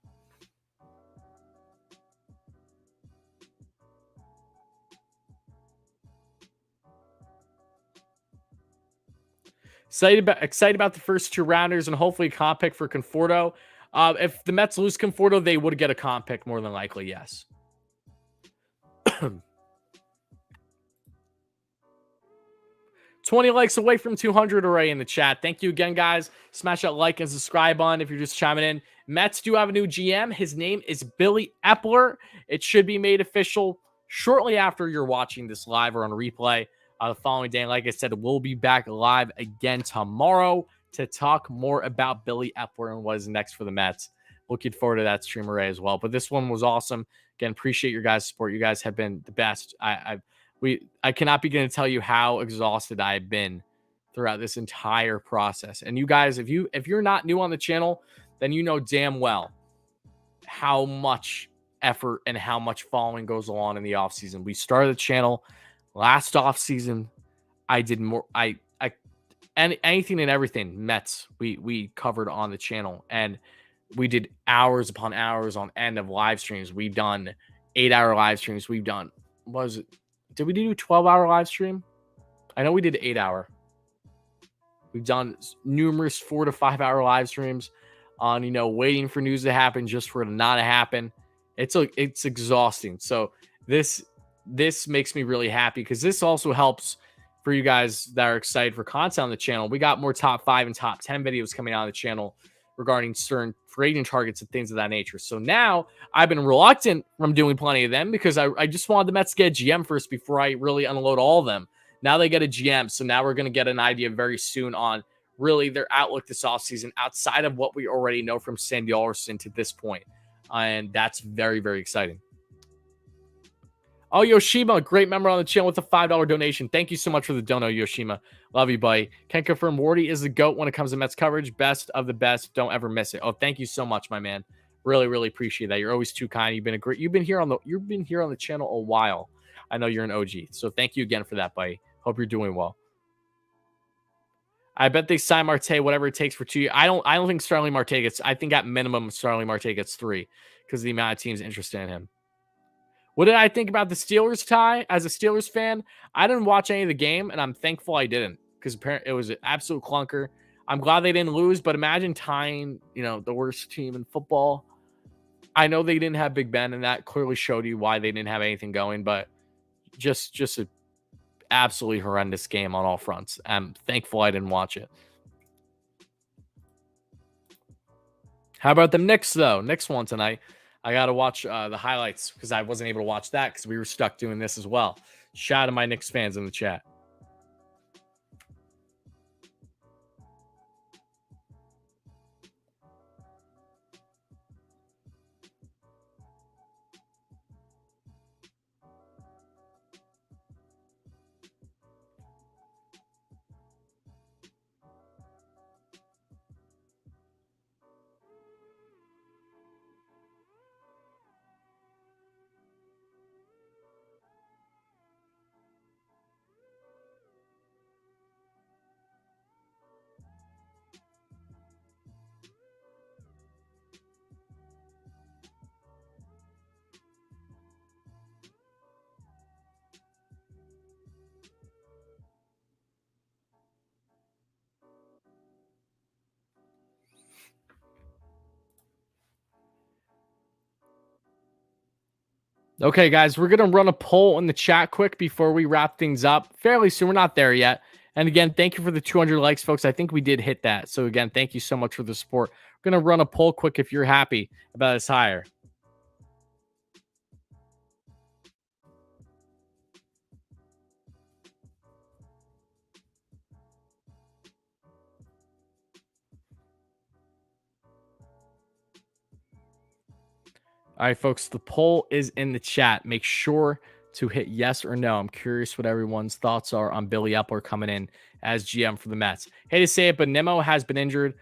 Excited about the first two rounders and hopefully a comp pick for Conforto. If the Mets lose Conforto, they would get a comp pick more than likely, yes. 20 likes away from 200 already in the chat. Thank you again, guys. Smash that like and subscribe button if you're just chiming in. Mets do have a new GM. His name is Billy Eppler. It should be made official shortly after you're watching this live or on replay the following day. And like I said, we'll be back live again tomorrow to talk more about Billy Eppler and what is next for the Mets. Looking forward to that stream array as well. But this one was awesome. Again, appreciate your guys' support. You guys have been the best. I cannot begin to tell you how exhausted I've been throughout this entire process. And you guys, if you're not new on the channel, then you know damn well how much effort and how much following goes on in the off season. We started the channel last off season. I did more. And anything and everything Mets we covered on the channel, and we did hours upon hours on end of live streams. We've done 8-hour live streams. We've done did we do a 12-hour live stream? I know we did 8-hour. We've done numerous 4 to 5 hour live streams on, waiting for news to happen just for it not to happen. It's exhausting. So this makes me really happy because this also helps for you guys that are excited for content on the channel. We got more top 5 and top 10 videos coming out on the channel regarding certain trading targets and things of that nature. So now I've been reluctant from doing plenty of them because I just wanted the Mets to get a GM first before I really unload all of them. Now they get a GM. So now we're going to get an idea very soon on really their outlook this offseason outside of what we already know from Sandy Alderson to this point. And that's very, very exciting. Oh, Yoshima, great member on the channel with a $5 donation. Thank you so much for the dono, Yoshima. Love you, buddy. Can confirm Wardy is the GOAT when it comes to Mets coverage. Best of the best. Don't ever miss it. Oh, thank you so much, my man. Really, really appreciate that. You're always too kind. You've been here on the channel a while. I know you're an OG. So thank you again for that, buddy. Hope you're doing well. I bet they sign Marte, whatever it takes for 2 years. I don't think Starling Marte gets. I think at minimum Starling Marte gets 3 because of the amount of teams interested in him. What did I think about the Steelers tie? As a Steelers fan, I didn't watch any of the game, and I'm thankful I didn't because apparently it was an absolute clunker. I'm glad they didn't lose, but imagine tying, the worst team in football. I know they didn't have Big Ben, and that clearly showed you why they didn't have anything going, but just a absolutely horrendous game on all fronts. I'm thankful I didn't watch it. How about the Knicks, though? Knicks won tonight. I got to watch the highlights because I wasn't able to watch that because we were stuck doing this as well. Shout out to my Knicks fans in the chat. Okay, guys, we're going to run a poll in the chat quick before we wrap things up fairly soon. We're not there yet. And again, thank you for the 200 likes, folks. I think we did hit that. So again, thank you so much for the support. We're going to run a poll quick if you're happy about this hire. All right, folks, the poll is in the chat. Make sure to hit yes or no. I'm curious what everyone's thoughts are on Billy Eppler coming in as GM for the Mets. Hate to say it, but Nimmo has been injured.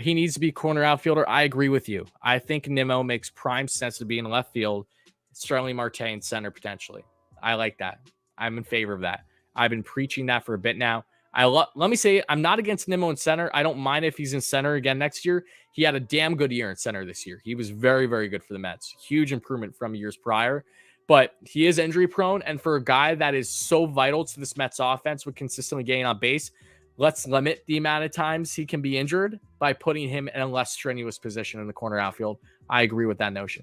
He needs to be corner outfielder. I agree with you. I think Nimmo makes prime sense to be in left field. Starling Marte in center potentially. I like that. I'm in favor of that. I've been preaching that for a bit now. Let me say, I'm not against Nimmo in center. I don't mind if he's in center again next year. He had a damn good year in center this year. He was very, very good for the Mets. Huge improvement from years prior. But he is injury prone. And for a guy that is so vital to this Mets offense with consistently getting on base, let's limit the amount of times he can be injured by putting him in a less strenuous position in the corner outfield. I agree with that notion.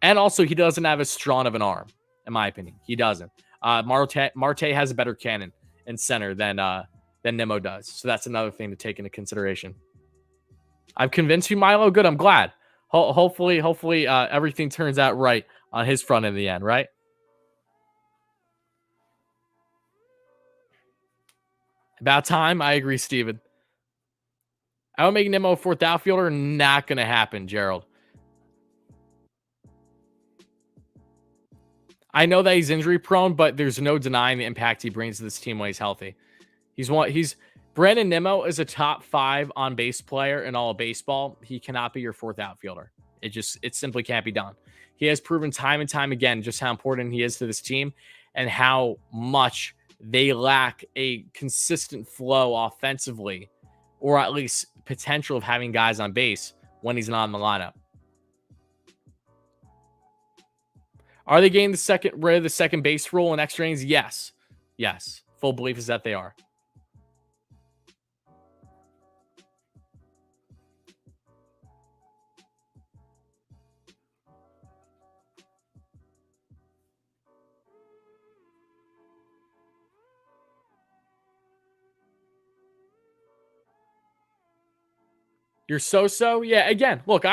And also, he doesn't have as strong of an arm, in my opinion. He doesn't. Marte has a better cannon in center than Nimmo does. So that's another thing to take into consideration. I've convinced you, Milo. Good. I'm glad. Hopefully, everything turns out right on his front in the end, right? About time. I agree, Steven. I would make Nimmo a fourth outfielder. Not going to happen, Gerald. I know that he's injury prone, but there's no denying the impact he brings to this team when he's healthy. Brandon Nimmo is a top 5 on base player in all of baseball. He cannot be your fourth outfielder. It simply can't be done. He has proven time and time again just how important he is to this team and how much they lack a consistent flow offensively, or at least potential of having guys on base when he's not in the lineup. Are they getting rid of the second base rule in extra innings? Yes. Yes. Full belief is that they are. You're so. Yeah, again, look,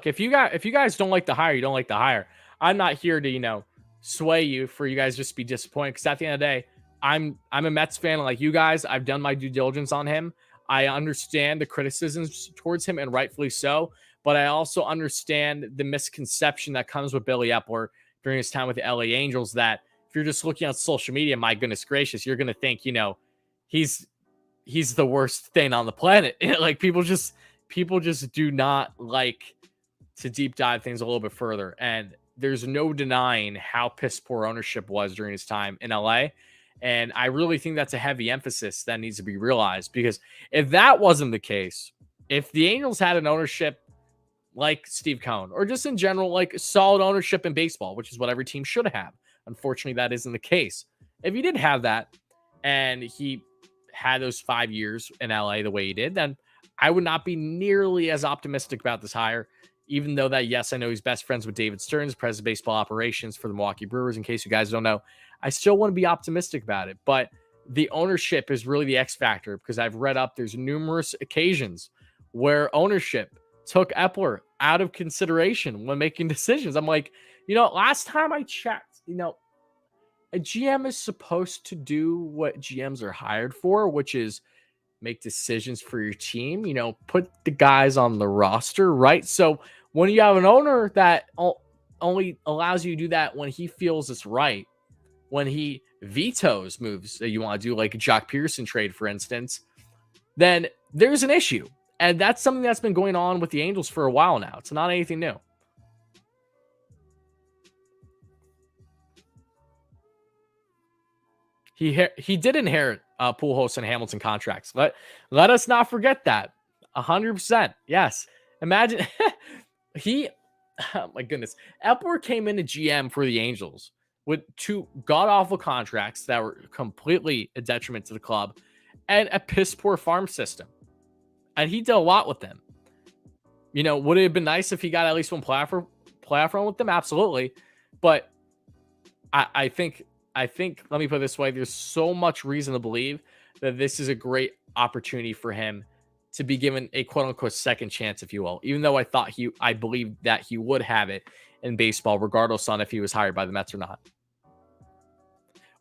if you guys don't like the hire, you don't like the hire. I'm not here to, sway you for you guys just to be disappointed, because at the end of the day, I'm a Mets fan like you guys. I've done my due diligence on him. I understand the criticisms towards him, and rightfully so, but I also understand the misconception that comes with Billy Eppler during his time with the LA Angels, that if you're just looking on social media, my goodness gracious, you're going to think, he's the worst thing on the planet. Like people just do not like to deep dive things a little bit further. And there's no denying how piss poor ownership was during his time in LA. And I really think that's a heavy emphasis that needs to be realized, because if that wasn't the case, if the Angels had an ownership like Steve Cohen, or just in general, like solid ownership in baseball, which is what every team should have. Unfortunately, that isn't the case. If he did have that and he had those 5 years in LA the way he did, then I would not be nearly as optimistic about this hire, even though that, yes, I know he's best friends with David Stearns, president of baseball operations for the Milwaukee Brewers. In case you guys don't know, I still want to be optimistic about it. But the ownership is really the X factor, because I've read up there's numerous occasions where ownership took Eppler out of consideration when making decisions. I'm like, last time I checked, a GM is supposed to do what GMs are hired for, which is make decisions for your team, put the guys on the roster, right? So when you have an owner that only allows you to do that when he feels it's right, when he vetoes moves that you want to do, like a Jock Pearson trade, for instance, then there's an issue. And that's something that's been going on with the Angels for a while now. It's not anything new. He did inherit Pujols and Hamilton contracts. Let us not forget that. 100%. Yes. Imagine oh my goodness. Eppler came into GM for the Angels with 2 god-awful contracts that were completely a detriment to the club and a piss-poor farm system. And he did a lot with them. Would it have been nice if he got at least one playoff run with them? Absolutely. But I think, let me put it this way, there's so much reason to believe that this is a great opportunity for him to be given a quote-unquote second chance, if you will, even though I believe that he would have it in baseball, regardless on if he was hired by the Mets or not.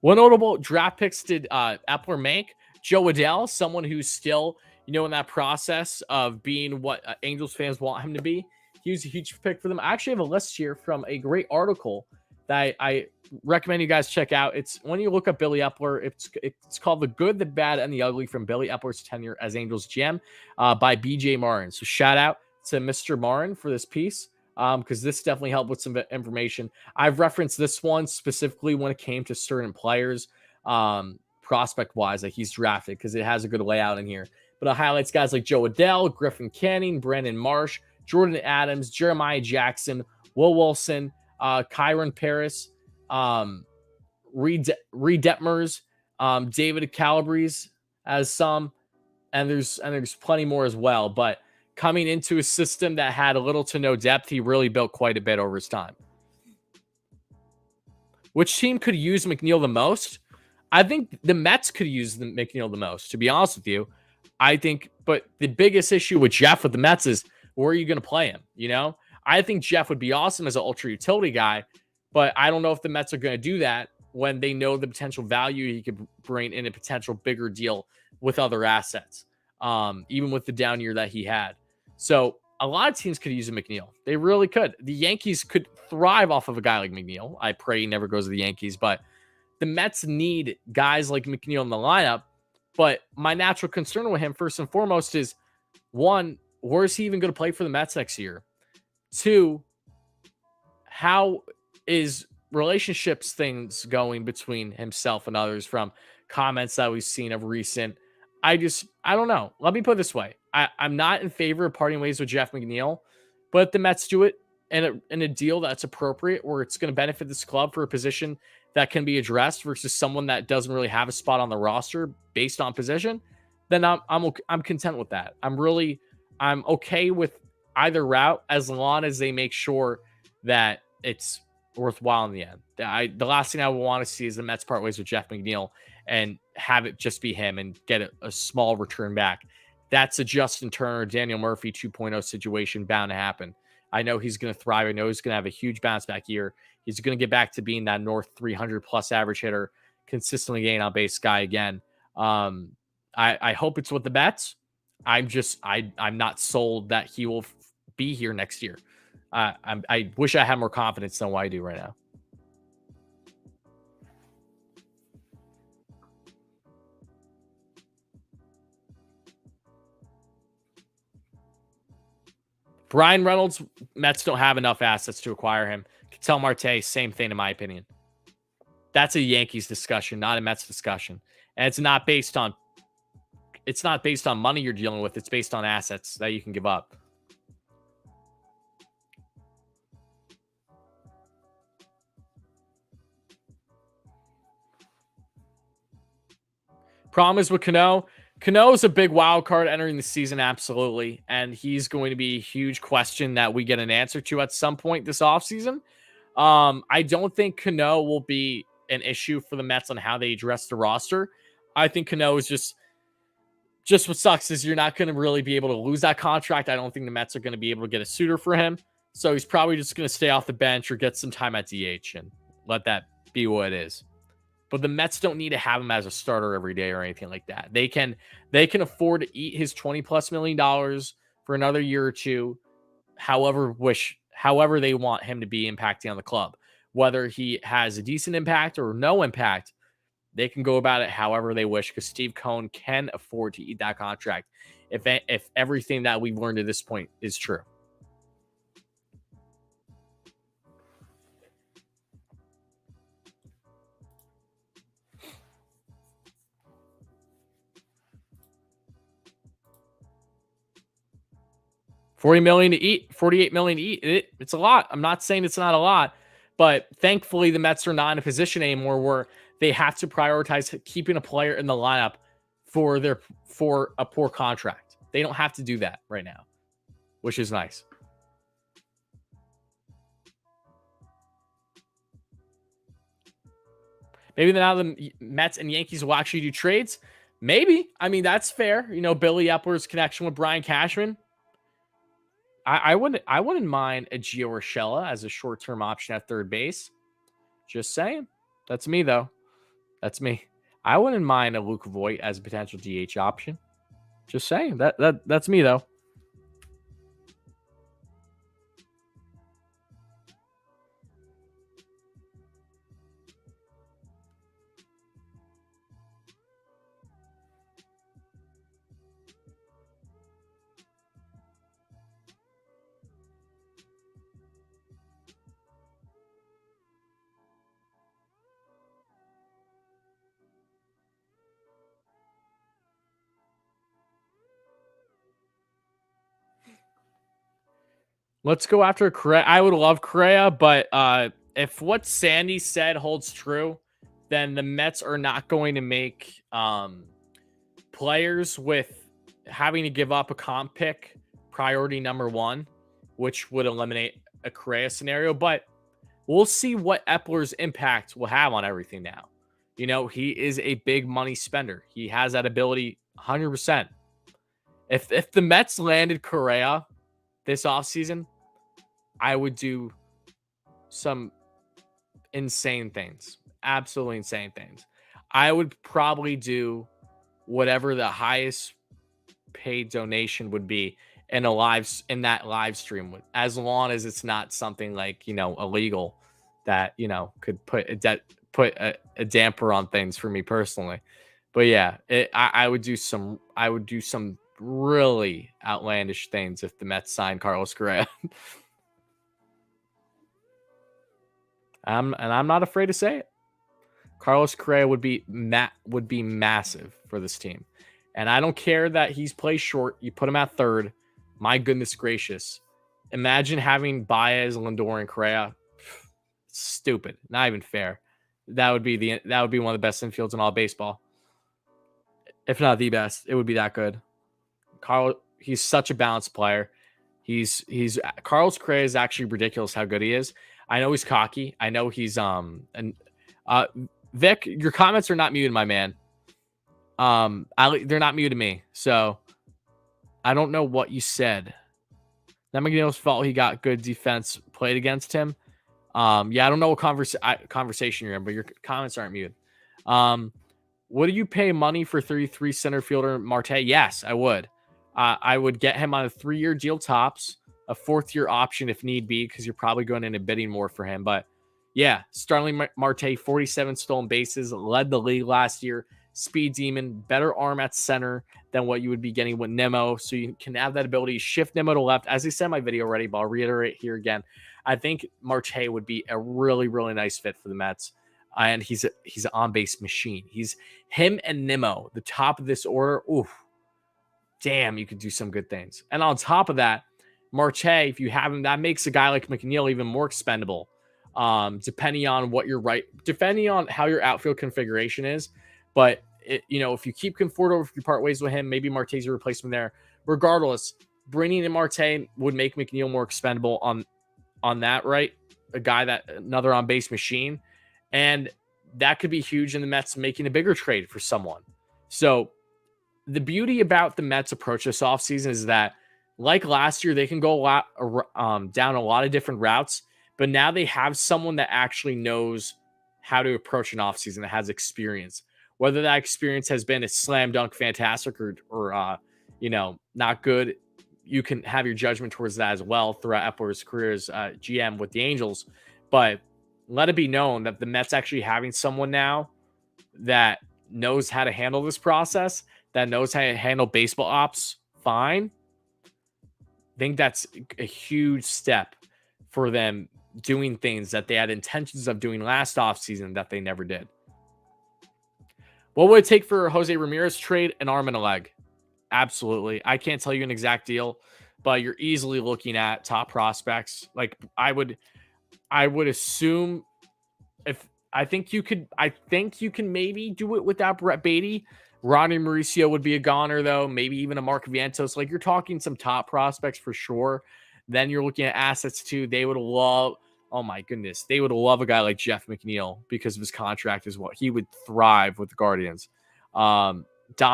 What notable draft picks did Eppler make? Joe Adele, someone who's still, in that process of being what Angels fans want him to be. he was a huge pick for them. I actually have a list here from a great article that I recommend you guys check out. It's when you look up Billy Eppler, it's called The Good, the Bad, and the Ugly from Billy Eppler's tenure as Angels GM by BJ Marin. So shout out to Mr. Marin for this piece, because this definitely helped with some information. I've referenced this one specifically when it came to certain players, prospect-wise, that he's drafted, because it has a good layout in here. But it highlights guys like Joe Adell, Griffin Canning, Brandon Marsh, Jordan Adams, Jeremiah Jackson, Will Wilson, Kyron Paris, Reed Detmers, David Calabrese as some, and there's plenty more as well. But coming into a system that had little to no depth, he really built quite a bit over his time. Which team could use McNeil the most? I think the Mets could use McNeil the most, to be honest with you. I think, but the biggest issue with Jeff with the Mets is, where are you going to play him? You know, I think Jeff would be awesome as an ultra utility guy, but I don't know if the Mets are going to do that when they know the potential value he could bring in a potential bigger deal with other assets, even with the down year that he had. So a lot of teams could use a McNeil. They really could. The Yankees could thrive off of a guy like McNeil. I pray he never goes to the Yankees, but the Mets need guys like McNeil in the lineup. But my natural concern with him, first and foremost, is one, where is he even going to play for the Mets next year? Two, how is relationships things going between himself and others from comments that we've seen of recent? I don't know. Let me put it this way. I'm not in favor of parting ways with Jeff McNeil, but if the Mets do it in a deal that's appropriate, where it's going to benefit this club for a position that can be addressed versus someone that doesn't really have a spot on the roster based on position, then I'm content with that. I'm okay with either route as long as they make sure that it's worthwhile in the end. The last thing I would want to see is the Mets part ways with Jeff McNeil and have it just be him and get a small return back. That's a Justin Turner, Daniel Murphy 2.0 situation bound to happen. I know he's going to thrive. I know he's going to have a huge bounce back year. He's going to get back to being that north 300 plus average hitter, consistently getting on base guy again. I hope it's with the Mets. I'm not sold that he will be here next year. I wish I had more confidence than what I do right now. Brian Reynolds, Mets don't have enough assets to acquire him. Ketel Marte, same thing in my opinion. That's a Yankees discussion, not a Mets discussion. And it's not based on money you're dealing with. It's based on assets that you can give up. Problem is with Cano. Cano is a big wild card entering the season, absolutely. And he's going to be a huge question that we get an answer to at some point this offseason. I don't think Cano will be an issue for the Mets on how they address the roster. I think Cano is just what sucks is you're not going to really be able to lose that contract. I don't think the Mets are going to be able to get a suitor for him. So he's probably just going to stay off the bench or get some time at DH and let that be what it is. But the Mets don't need to have him as a starter every day or anything like that. They can afford to eat his $20+ million for another year or two, however they want him to be impacting on the club. Whether he has a decent impact or no impact, they can go about it however they wish, because Steve Cohen can afford to eat that contract if everything that we've learned at this point is true. $40 million to eat, $48 million to eat. It's a lot. I'm not saying it's not a lot, but thankfully the Mets are not in a position anymore where they have to prioritize keeping a player in the lineup for a poor contract. They don't have to do that right now, which is nice. Maybe now the Mets and Yankees will actually do trades. Maybe. I mean, that's fair. You know, Billy Eppler's connection with Brian Cashman. I wouldn't mind a Gio Urshela as a short-term option at third base. Just saying. That's me, though. That's me. I wouldn't mind a Luke Voigt as a potential DH option. Just saying. That's me, though. Let's go after Correa. I would love Correa, but if what Sandy said holds true, then the Mets are not going to make players with having to give up a comp pick priority number one, which would eliminate a Correa scenario. But we'll see what Epler's impact will have on everything now. You know, he is a big money spender. He has that ability 100%. If the Mets landed Correa this offseason, I would do some insane things. Absolutely insane things. I would probably do whatever the highest paid donation would be in that live stream, as long as it's not something like, you know, illegal that, you know, could put a damper on things for me personally. But yeah, I would do some really outlandish things if the Mets signed Carlos Correa. I'm not afraid to say it. Carlos Correa would be massive for this team. And I don't care that he's played short. You put him at third. My goodness gracious. Imagine having Baez, Lindor, and Correa. Stupid. Not even fair. That would be one of the best infields in all baseball. If not the best, it would be that good. He's such a balanced player. Carlos Correa is actually ridiculous how good he is. I know he's cocky. I know he's Vic, your comments are not muted, my man. They're not muted me, so I don't know what you said. That McNeil's fault. He got good defense played against him. Yeah, I don't know what conversation you're in, but your comments aren't muted. Would you pay money for 33 center fielder Marte? Yes, I would. I would get him on a 3-year deal tops, a 4th-year option if need be, because you're probably going into bidding more for him. But yeah, Starling Marte, 47 stolen bases, led the league last year. Speed demon, better arm at center than what you would be getting with Nimmo. So you can have that ability to shift Nimmo to left. As I said in my video already, but I'll reiterate here again. I think Marte would be a really, really nice fit for the Mets. And he's an on-base machine. He's him and Nimmo, the top of this order. Oof. Damn, you could do some good things. And on top of that, Marte, if you have him, that makes a guy like McNeil even more expendable. Depending on how your outfield configuration is. But if you keep Conforto, if you part ways with him, maybe Marte's a replacement there. Regardless, bringing in Marte would make McNeil more expendable on that, right? Another on-base machine. And that could be huge in the Mets making a bigger trade for someone. So the beauty about the Mets approach this offseason is that, like last year, they can go down a lot of different routes, but now they have someone that actually knows how to approach an offseason, that has experience. Whether that experience has been a slam dunk fantastic or not good, you can have your judgment towards that as well throughout Epler's career as GM with the Angels. But let it be known that the Mets actually having someone now that knows how to handle this process, that knows how to handle baseball ops fine. I think that's a huge step for them doing things that they had intentions of doing last offseason that they never did. What would it take for Jose Ramirez trade? An arm and a leg. Absolutely. I can't tell you an exact deal, but you're easily looking at top prospects. Like I would assume I think you can maybe do it without Brett Beatty. Ronnie Mauricio would be a goner though. Maybe even a Mark Vientos. Like you're talking some top prospects for sure. Then you're looking at assets too. They would love, oh my goodness, they would love a guy like Jeff McNeil because of his contract as well. He would thrive with the Guardians. Dom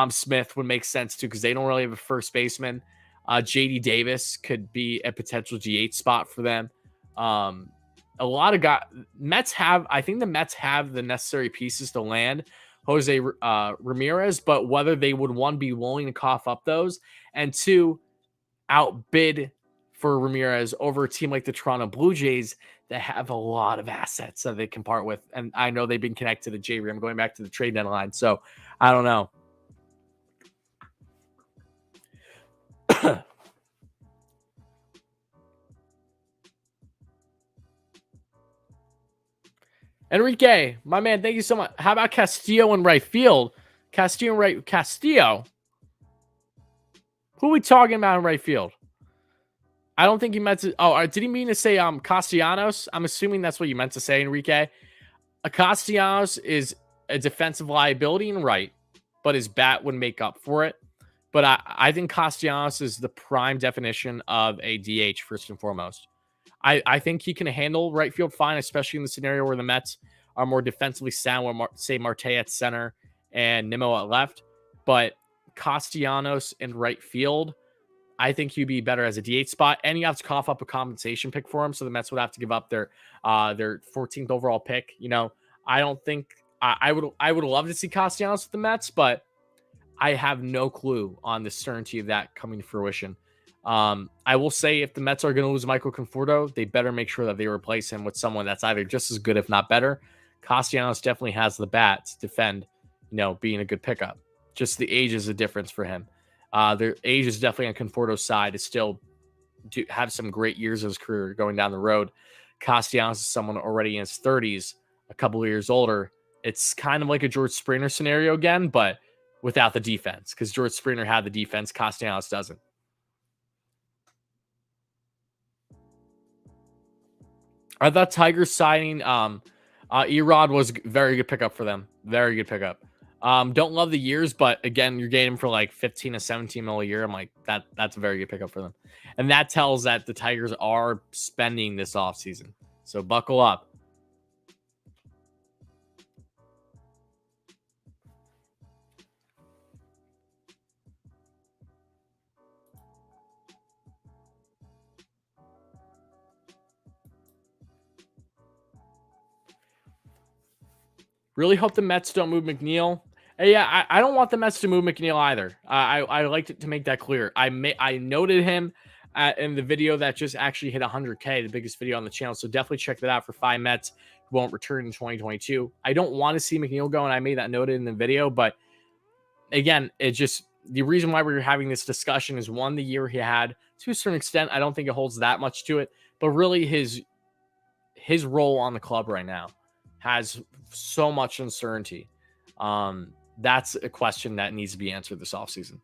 Smith would make sense too because they don't really have a first baseman. JD Davis could be a potential GH spot for them. A lot of guys. I think the Mets have the necessary pieces to land Jose Ramirez, but whether they would, one, be willing to cough up those, and two, outbid for Ramirez over a team like the Toronto Blue Jays that have a lot of assets that they can part with. And I know they've been connected to J-Ram going back to the trade deadline. So I don't know. Enrique, my man, thank you so much. How about Castillo in right field? Castillo. Who are we talking about in right field? I don't think he meant to. Oh, did he mean to say Castellanos? I'm assuming that's what you meant to say, Enrique. Castellanos is a defensive liability in right, but his bat would make up for it. But I think Castellanos is the prime definition of a DH, first and foremost. I think he can handle right field fine, especially in the scenario where the Mets are more defensively sound, with, say, Marte at center and Nimmo at left. But Castellanos in right field, I think he'd be better as a DH spot, and you have to cough up a compensation pick for him, so the Mets would have to give up their 14th overall pick. You know, I don't think I would love to see Castellanos with the Mets, but I have no clue on the certainty of that coming to fruition. I will say if the Mets are going to lose Michael Conforto, they better make sure that they replace him with someone that's either just as good, if not better. Castellanos definitely has the bat to defend, being a good pickup. Just the age is a difference for him. Their age is definitely on Conforto's side to still have some great years of his career going down the road. Castellanos is someone already in his 30s, a couple of years older. It's kind of like a George Springer scenario again, but without the defense, because George Springer had the defense, Castellanos doesn't. I thought Tigers signing Erod was very good pickup for them. Very good pickup. Don't love the years, but again, you're getting him for like 15 to 17 mil a year. I'm like, that's a very good pickup for them. And that tells that the Tigers are spending this offseason. So buckle up. Really hope the Mets don't move McNeil. Yeah, I don't want the Mets to move McNeil either. I like to make that clear. I noted him in the video that just actually hit 100K, the biggest video on the channel. So definitely check that out for 5 Mets who won't return in 2022. I don't want to see McNeil go, and I made that noted in the video. But again, it just the reason why we're having this discussion is one, the year he had to a certain extent. I don't think it holds that much to it, but really his role on the club right now has so much uncertainty. That's a question that needs to be answered this offseason.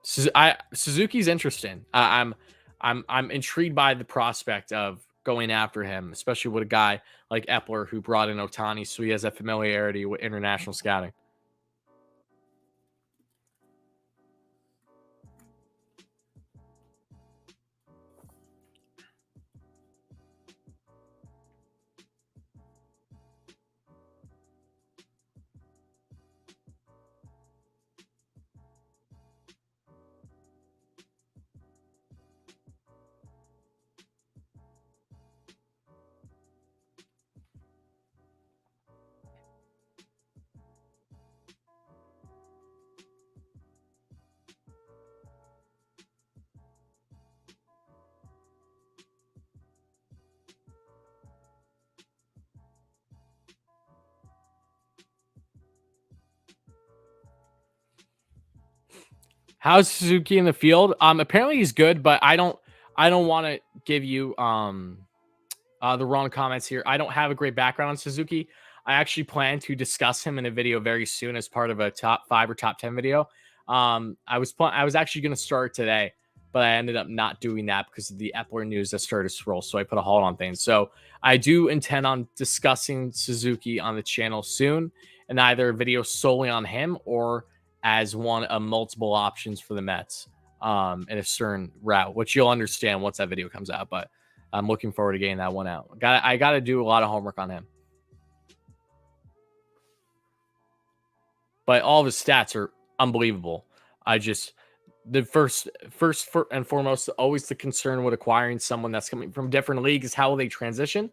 Suzuki's interesting. I'm intrigued by the prospect of going after him, especially with a guy like Eppler who brought in Ohtani, so he has that familiarity with international scouting. How's Suzuki in the field? Apparently he's good, but I don't want to give you the wrong comments here. I don't have a great background on Suzuki. I actually plan to discuss him in a video very soon as part of a top 5 or top 10 video. I was actually going to start today, but I ended up not doing that because of the Eppler news that started to swirl. So I put a hold on things. So I do intend on discussing Suzuki on the channel soon, and either a video solely on him or as one of multiple options for the Mets in a certain route, which you'll understand once that video comes out. But I'm looking forward to getting that one out. I got to do a lot of homework on him. But all of his stats are unbelievable. The first and foremost, always the concern with acquiring someone that's coming from different leagues is how will they transition.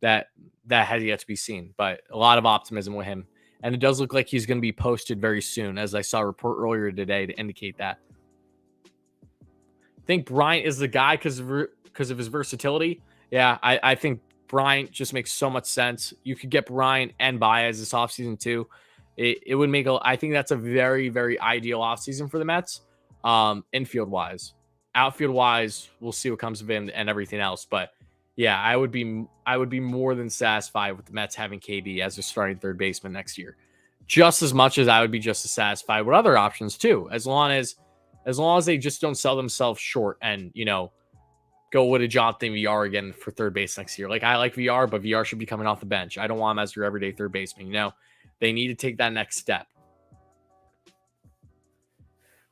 That has yet to be seen, but a lot of optimism with him. And it does look like he's going to be posted very soon, as I saw a report earlier today to indicate that. I think Bryant is the guy because of his versatility. Yeah, I think Bryant just makes so much sense. You could get Bryant and Baez this offseason too. It would make I think that's a very, very ideal offseason for the Mets, infield wise. Outfield wise, we'll see what comes of him and everything else. But yeah, I would be more than satisfied with the Mets having KB as their starting third baseman next year. Just as much as I would be just as satisfied with other options too, as long as as long as they just don't sell themselves short and, go with a Jonathan VR again for third base next year. Like, I like VR, but VR should be coming off the bench. I don't want him as your everyday third baseman. They need to take that next step.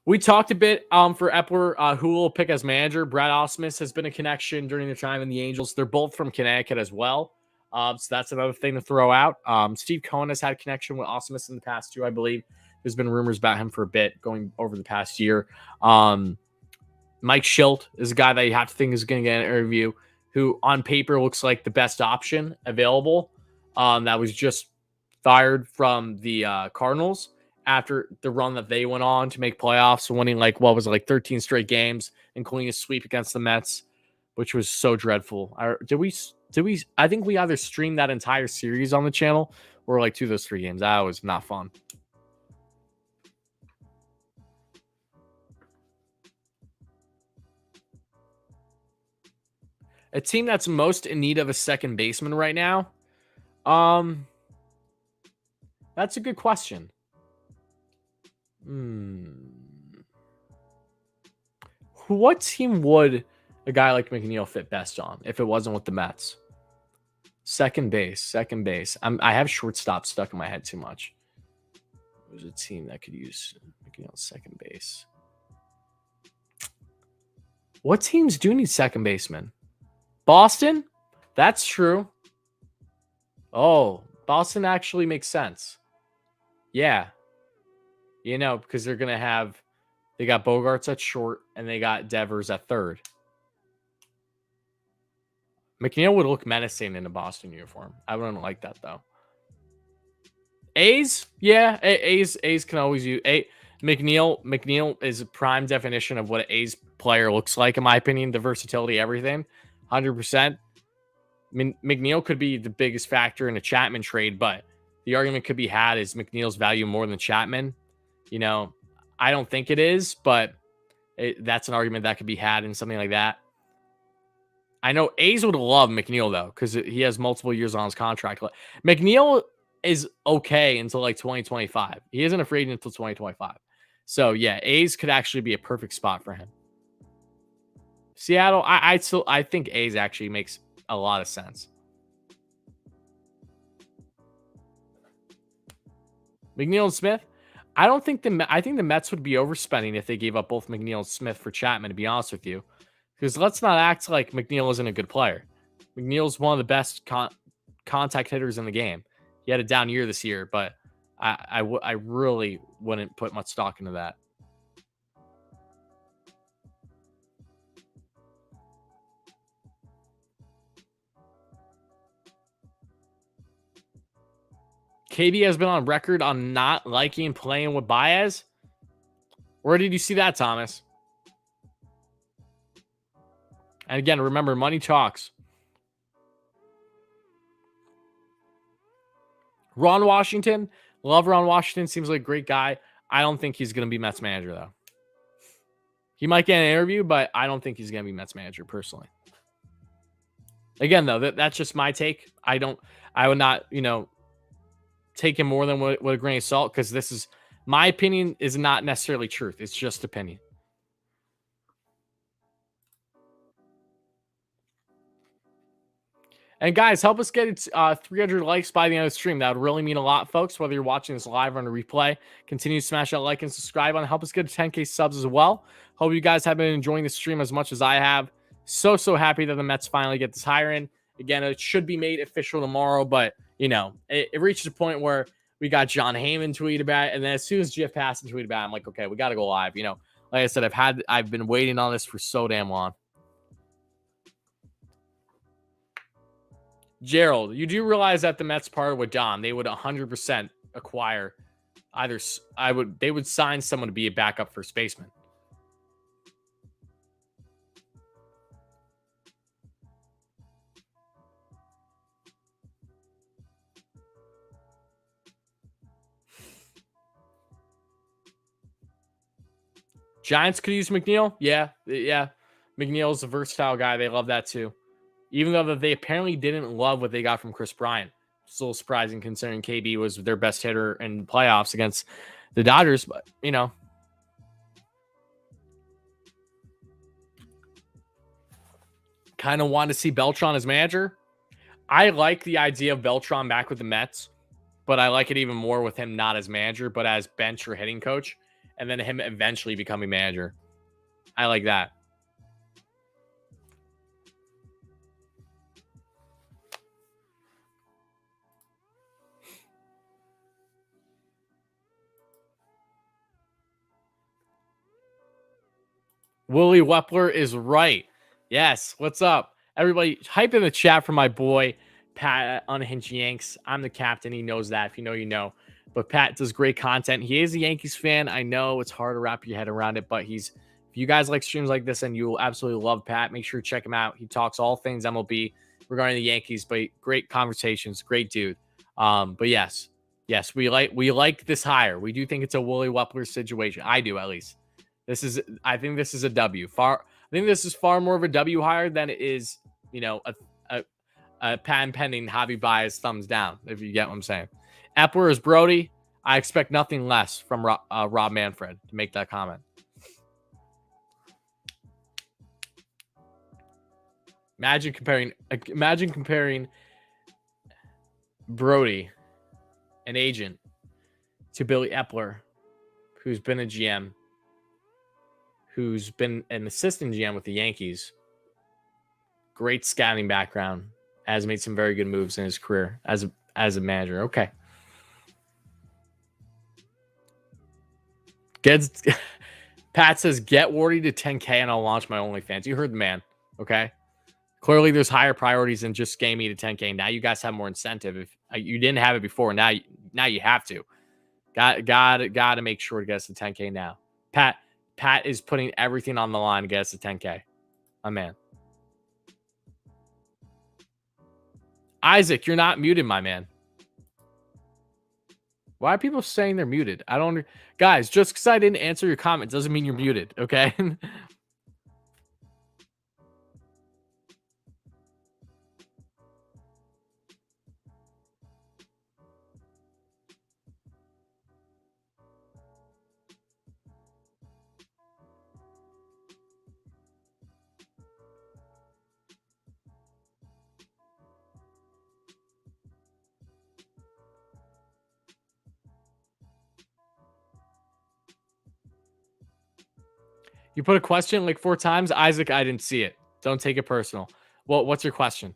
We talked a bit for Eppler, who will pick as manager. Brad Ausmus has been a connection during the time in the Angels. They're both from Connecticut as well. So that's another thing to throw out. Steve Cohen has had a connection with Ausmus in the past too, I believe. There's been rumors about him for a bit going over the past year. Mike Schilt is a guy that you have to think is going to get an interview, who on paper looks like the best option available. That was just fired from the Cardinals after the run that they went on to make playoffs, winning 13 straight games, including a sweep against the Mets, which was so dreadful. I think we either streamed that entire series on the channel or 2 of those 3 games. That was not fun. A team that's most in need of a second baseman right now? That's a good question. What team would a guy like McNeil fit best on if it wasn't with the Mets? Second base. I have shortstop stuck in my head too much. There's a team that could use McNeil's second base. What teams do need second baseman? Boston? That's true. Oh, Boston actually makes sense. Yeah. Because they got Bogarts at short and they got Devers at third. McNeil would look menacing in a Boston uniform. I wouldn't like that though. A's? Yeah, A's can always use McNeil is a prime definition of what an A's player looks like, in my opinion. The versatility, everything. 100%. McNeil could be the biggest factor in a Chapman trade, but the argument could be had is McNeil's value more than Chapman. I don't think it is, but that's an argument that could be had in something like that. I know A's would love McNeil, though, because he has multiple years on his contract. McNeil is okay until 2025. He isn't afraid until 2025. So, yeah, A's could actually be a perfect spot for him. Seattle, I think A's actually makes a lot of sense. McNeil and Smith? I think the Mets would be overspending if they gave up both McNeil and Smith for Chapman, to be honest with you. Because let's not act like McNeil isn't a good player. McNeil's one of the best contact hitters in the game. He had a down year this year, but I really wouldn't put much stock into that. KB has been on record on not liking playing with Baez. Where did you see that, Thomas? And again, remember, money talks. Ron Washington. Love Ron Washington. Seems like a great guy. I don't think he's going to be Mets manager, though. He might get an interview, but I don't think he's going to be Mets manager, personally. Again, though, that's just my take. I would not, take him more than with a grain of salt, because this is my opinion is not necessarily truth. It's just opinion. And guys, help us get 300 likes by the end of the stream. That would really mean a lot, folks, whether you're watching this live or on a replay. Continue to smash that like and subscribe on. Help us get to 10K subs as well. Hope you guys have been enjoying the stream as much as I have. So happy that the Mets finally get this hire in. Again, it should be made official tomorrow, but, it reached a point where we got John Heyman tweet about it, and then as soon as Jeff Passan tweeted about it, I'm like, okay, we got to go live. Like I said, I've been waiting on this for so damn long. Gerald, you do realize that the Mets parted with Dom. They would 100% acquire they would sign someone to be a backup first baseman. Giants could use McNeil. Yeah. McNeil's a versatile guy. They love that too. Even though they apparently didn't love what they got from Chris Bryant. It's a little surprising considering KB was their best hitter in playoffs against the Dodgers. But, kind of want to see Beltran as manager. I like the idea of Beltran back with the Mets, but I like it even more with him not as manager, but as bench or hitting coach, and then him eventually becoming manager. I like that. Willie Eppler is right. Yes. What's up? Everybody, hype in the chat for my boy, Pat at Unhinged Yanks. I'm the captain. He knows that. If you know, you know. But Pat does great content. He is a Yankees fan. I know it's hard to wrap your head around it, but if you guys like streams like this and you will absolutely love Pat, make sure to check him out. He talks all things MLB regarding the Yankees, but great conversations, great dude. But yes, we like this hire. We do think it's a Willie Eppler situation. I do, at least. I think this is a W. I think this is far more of a W hire than it is, a patent pending Javi Baez thumbs down, if you get what I'm saying. Eppler is Brody. I expect nothing less from Rob Manfred to make that comment. Imagine comparing Brody, an agent, to Billy Eppler, who's been a GM, who's been an assistant GM with the Yankees. Great scouting background. Has made some very good moves in his career as a manager. Okay. Pat says, get Wardy to 10K and I'll launch my OnlyFans. You heard the man. Okay. Clearly there's higher priorities than just game me to 10K. Now you guys have more incentive. If you didn't have it before, now you have to. Got to make sure to get us to 10K now. Pat is putting everything on the line to get us to 10K. My man. Isaac, you're not muted, my man. Why are people saying they're muted? I don't... Guys, just because I didn't answer your comment doesn't mean you're muted, okay? You put a question like 4 times. Isaac, I didn't see it. Don't take it personal. Well, what's your question?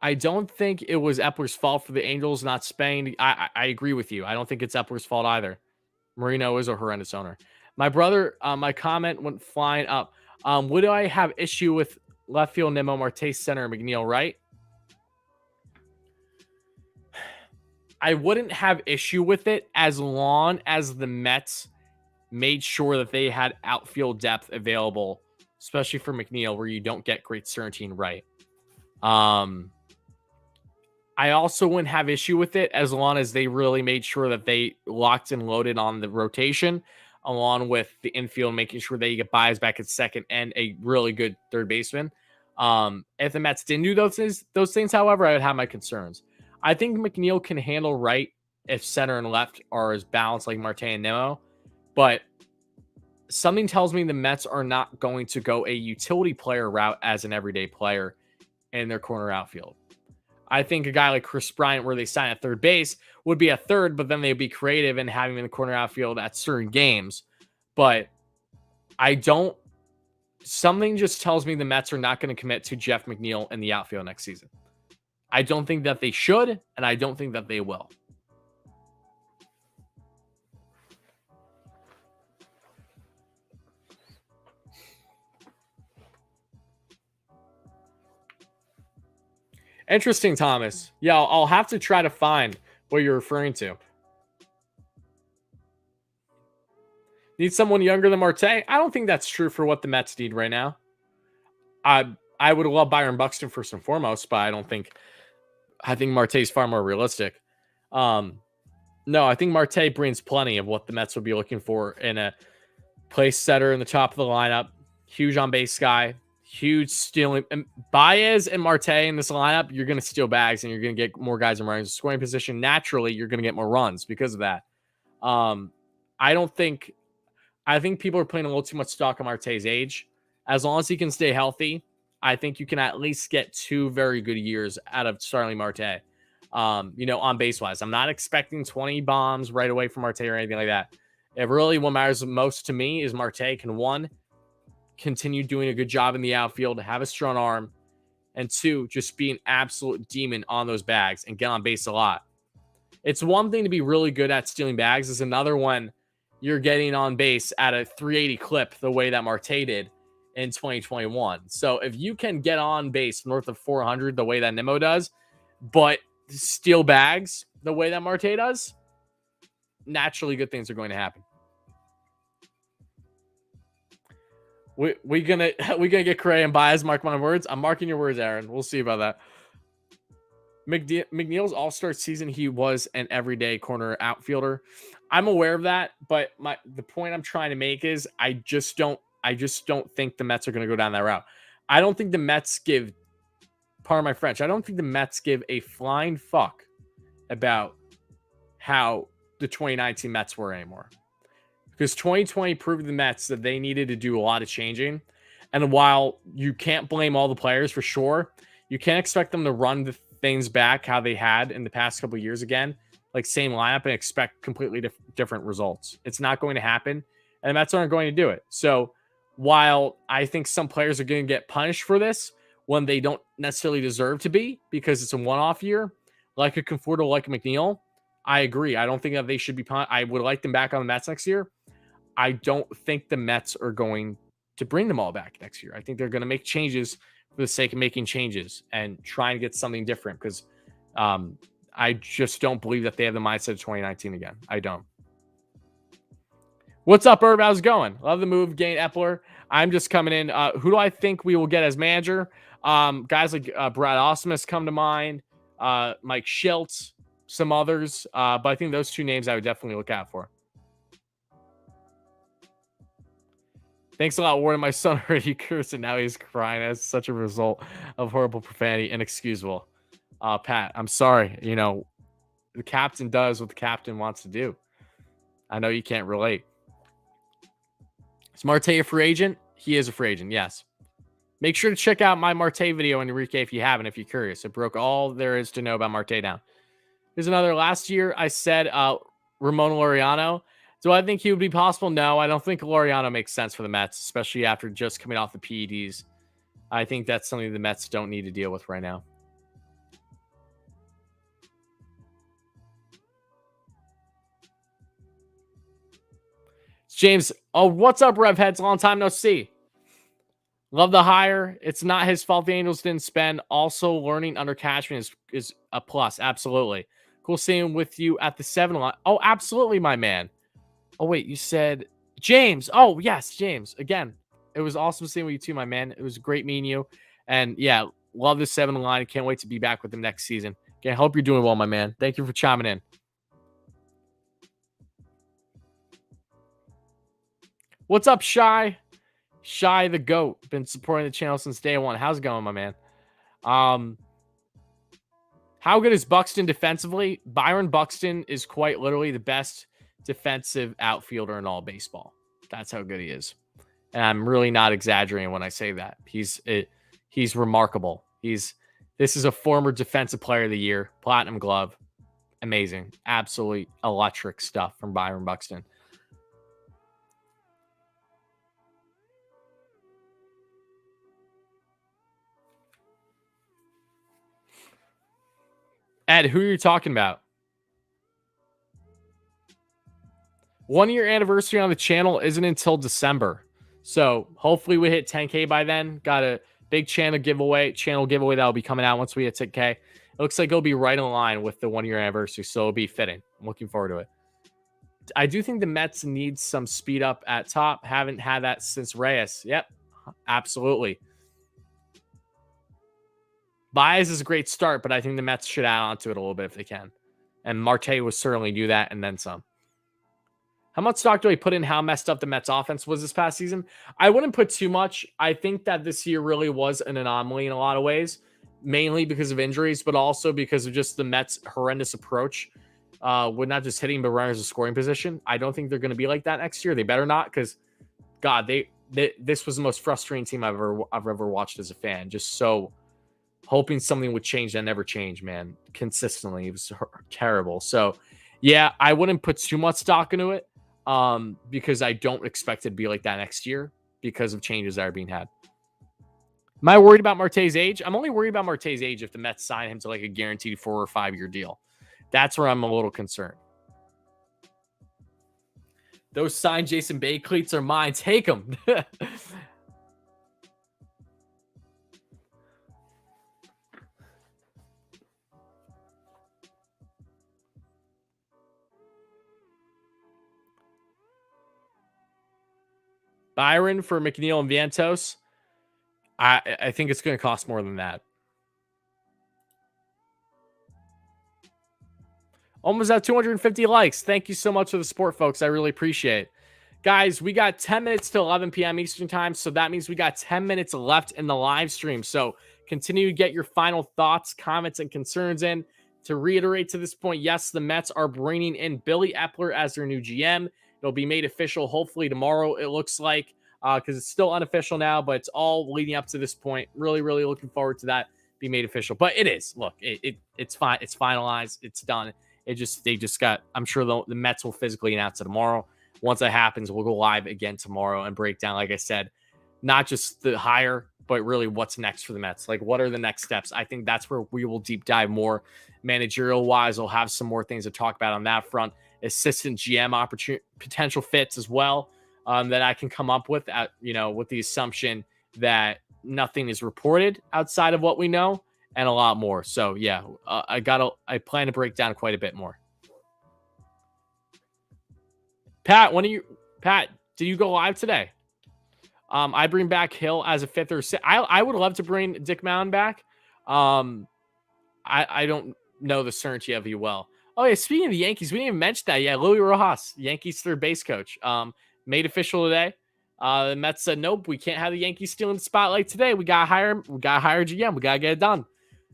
I don't think it was Epler's fault for the Angels not Spain. I agree with you. I don't think it's Epler's fault either. Marino is a horrendous owner. My brother, my comment went flying up. Would I have issue with left field Nimmo, Marte, center, McNeil, right? I wouldn't have issue with it as long as the Mets made sure that they had outfield depth available, especially for McNeil, where you don't get great certainty right. I also wouldn't have issue with it as long as they really made sure that they locked and loaded on the rotation, along with the infield, making sure they get Baez back at second and a really good third baseman. If the Mets didn't do those things, however, I would have my concerns. I think McNeil can handle right if center and left are as balanced like Marte and Nimmo, but something tells me the Mets are not going to go a utility player route as an everyday player in their corner outfield. I think a guy like Chris Bryant, where they sign at third base, would be a third, but then they'd be creative and have him in the corner outfield at certain games. But something just tells me the Mets are not going to commit to Jeff McNeil in the outfield next season. I don't think that they should, and I don't think that they will. Interesting, Thomas. Yeah, I'll have to try to find what you're referring to. Need someone younger than Marte? I don't think that's true for what the Mets need right now. I would love Byron Buxton first and foremost, but I think Marte is far more realistic. No, I think Marte brings plenty of what the Mets would be looking for in a place setter in the top of the lineup. Huge on base guy. Huge stealing. And Baez and Marte in this lineup, you're going to steal bags and you're going to get more guys in running scoring position. Naturally, you're going to get more runs because of that. I don't think I think people are putting a little too much stock on Marte's age. As long as he can stay healthy, I think you can at least get 2 very good years out of Starling Marte. On base wise, I'm not expecting 20 bombs right away from Marte or anything like that. It really, what matters most to me is Marte can, 1, continue doing a good job in the outfield, have a strong arm, and 2, just be an absolute demon on those bags and get on base a lot. It's one thing to be really good at stealing bags. It's another one you're getting on base at a 380 clip the way that Marte did in 2021. So if you can get on base north of 400 the way that Nimmo does, but steal bags the way that Marte does, naturally good things are going to happen. We gonna get Correa and Baez. Mark my words. I'm marking your words, Aaron. We'll see about that. McNeil's all-star season, he was an everyday corner outfielder. I'm aware of that, but the point I'm trying to make is I just don't think the Mets are going to go down that route. I don't think the Mets give, pardon my French, I don't think the Mets give a flying fuck about how the 2019 Mets were anymore. Because 2020 proved to the Mets that they needed to do a lot of changing. And while you can't blame all the players for sure, you can't expect them to run the things back how they had in the past couple of years again, like same lineup, and expect completely different results. It's not going to happen, and the Mets aren't going to do it. So while I think some players are going to get punished for this when they don't necessarily deserve to be because it's a one-off year, like a Conforto, like a McNeil, I agree. I don't think that they should be punished. I would like them back on the Mets next year. I don't think the Mets are going to bring them all back next year. I think they're going to make changes for the sake of making changes and trying to get something different because I just don't believe that they have the mindset of 2019 again. I don't. What's up, Herb? How's it going? Love the move, Billy Eppler. I'm just coming in. Who do I think we will get as manager? Guys like Brad Ausmus come to mind, Mike Schiltz, some others. But I think those 2 names I would definitely look out for. Thanks a lot, Warden. My son already cursed and now he's crying as such a result of horrible profanity. Inexcusable. Pat, I'm sorry. The captain does what the captain wants to do. I know you can't relate. Is Marte a free agent? He is a free agent, yes. Make sure to check out my Marte video, Enrique, if you haven't, if you're curious. It broke all there is to know about Marte down. Here's another. Last year, I said Ramon Laureano. Do I think he would be possible? No, I don't think Laureano makes sense for the Mets, especially after just coming off the PEDs. I think that's something the Mets don't need to deal with right now. James, oh, what's up, Rev Heads? Long time no see. Love the hire. It's not his fault the Angels didn't spend. Also, learning under Cashman is a plus. Absolutely. Cool seeing with you at the 7 line. Oh, absolutely, my man. Oh, wait, you said James. Oh, yes, James. Again, it was awesome seeing with you too, my man. It was great meeting you. And yeah, love the 7 line. Can't wait to be back with them next season. Okay, I hope you're doing well, my man. Thank you for chiming in. What's up, Shy? Shy the GOAT. Been supporting the channel since day one. How's it going, my man? How good is Buxton defensively? Byron Buxton is quite literally the best defensive outfielder in all baseball. That's how good he is. And I'm really not exaggerating when I say that. He's remarkable. This is a former defensive player of the year, platinum glove. Amazing. Absolutely electric stuff from Byron Buxton. Ed, who are you talking about? 1 year anniversary on the channel isn't until December. So hopefully we hit 10K by then. Got a big channel giveaway that will be coming out once we hit 10K. It looks like it'll be right in line with the 1 year anniversary. So it'll be fitting. I'm looking forward to it. I do think the Mets need some speed up at top. Haven't had that since Reyes. Yep, absolutely. Baez is a great start, but I think the Mets should add on to it a little bit if they can. And Marte will certainly do that and then some. How much stock do I put in how messed up the Mets offense was this past season? I wouldn't put too much. I think that this year really was an anomaly in a lot of ways, mainly because of injuries, but also because of just the Mets' horrendous approach with not just hitting, but runners in scoring position. I don't think they're going to be like that next year. They better not, because God, this was the most frustrating team I've ever watched as a fan. Just so hoping something would change that never changed, man. Consistently, it was terrible. So, yeah, I wouldn't put too much stock into it, because I don't expect it to be like that next year because of changes that are being had. Am I worried about Marte's age? I'm only worried about Marte's age if the Mets sign him to like a guaranteed 4 or 5 year deal. That's where I'm a little concerned. Those signed Jason Bay cleats are mine. Take them. Byron for McNeil and Vientos. I think it's going to cost more than that. Almost at 250 likes. Thank you so much for the support, folks. I really appreciate it. Guys, we got 10 minutes to 11 p.m. Eastern time, so that means we got 10 minutes left in the live stream. So continue to get your final thoughts, comments, and concerns in. To reiterate to this point, yes, the Mets are bringing in Billy Eppler as their new GM. It'll be made official hopefully tomorrow, it looks like, because it's still unofficial now, but it's all leading up to this point. Really, really looking forward to that being made official. But it is. Look, it's fine. It's finalized. It's done. They just got, I'm sure the Mets will physically announce it tomorrow. Once that happens, we'll go live again tomorrow and break down, like I said, not just the hire, but really what's next for the Mets. Like, what are the next steps? I think that's where we will deep dive more managerial wise. We'll have some more things to talk about on that front. Assistant GM potential fits as well, that I can come up with with the assumption that nothing is reported outside of what we know, and a lot more. So yeah, I plan to break down quite a bit more. Pat, do you go live today? I bring back Hill as a 5th or 6th. I would love to bring Dick Mound back. I don't know the certainty of you well. Oh yeah, speaking of the Yankees, we didn't even mention that. Yeah, Louis Rojas, Yankees third base coach, made official today. The Mets said, nope, we can't have the Yankees stealing the spotlight today. We gotta hire GM. We gotta get it done.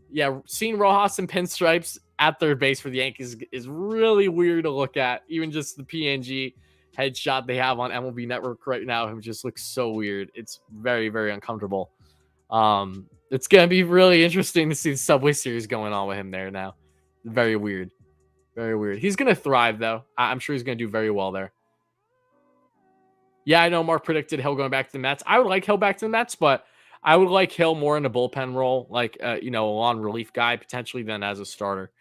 Yeah, seeing Rojas in pinstripes at third base for the Yankees is really weird to look at. Even just the PNG headshot they have on MLB Network right now, it just looks so weird. It's very, very uncomfortable. It's gonna be really interesting to see the Subway Series going on with him there now. Very weird. Very weird. He's gonna thrive though. I'm sure he's gonna do very well there. Yeah, I know Mark predicted Hill going back to the Mets. I would like Hill back to the Mets, but I would like Hill more in a bullpen role, like a long relief guy potentially than as a starter.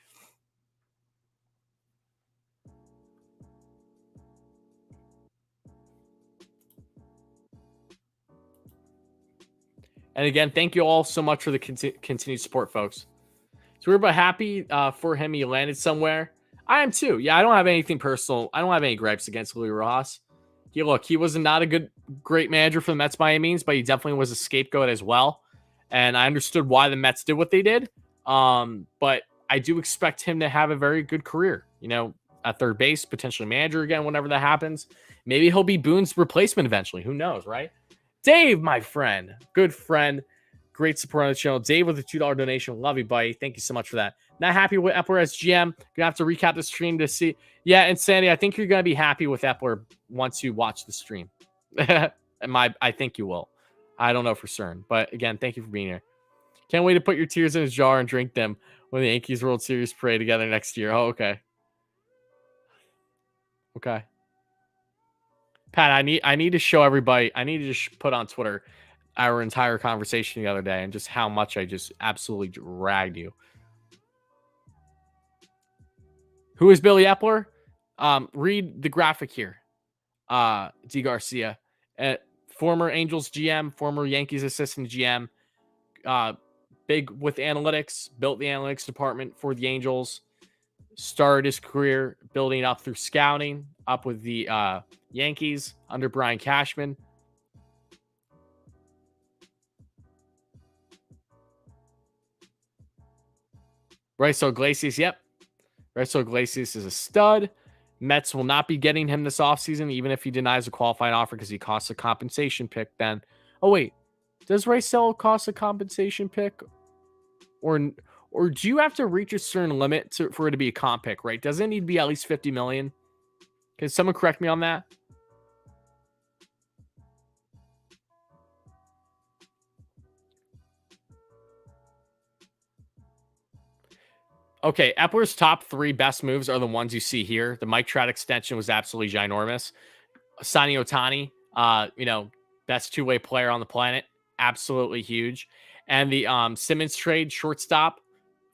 And again, thank you all so much for the continued support, folks. So we're about happy for him. He landed somewhere. I am too. Yeah, I don't have anything personal. I don't have any gripes against Louis Rojas. He was not a great manager for the Mets by any means, but he definitely was a scapegoat as well. And I understood why the Mets did what they did. But I do expect him to have a very good career, at third base, potentially manager again, whenever that happens. Maybe he'll be Boone's replacement eventually. Who knows, right? Dave, my friend, good friend, great support on the channel. Dave with a $2 donation. Love you, buddy. Thank you so much for that. Not happy with Eppler as GM. Gonna have to recap the stream to see. Yeah, and Sandy, I think you're gonna be happy with Eppler once you watch the stream. I think you will. I don't know for certain, but again, thank you for being here. Can't wait to put your tears in a jar and drink them when the Yankees World Series parade together next year. Oh, okay. Okay. Pat, I need to show everybody. I need to just put on Twitter our entire conversation the other day and just how much I just absolutely dragged you. Who is Billy Eppler? Read the graphic here. D. Garcia, former Angels GM, former Yankees assistant GM, big with analytics, built the analytics department for the Angels, started his career building up through scouting, up with the Yankees under Brian Cashman. Raiso Iglesias, yep. Raiso Iglesias is a stud. Mets will not be getting him this offseason, even if he denies a qualifying offer because he costs a compensation pick then. Oh, wait. Does Raiso cost a compensation pick? Or Or do you have to reach a certain limit for it to be a comp pick, right? Doesn't it need to be at least 50 million? Can someone correct me on that? Okay, Epler's top 3 best moves are the ones you see here. The Mike Trout extension was absolutely ginormous. Sonny Otani, best two-way player on the planet, absolutely huge. And the Simmons trade, shortstop,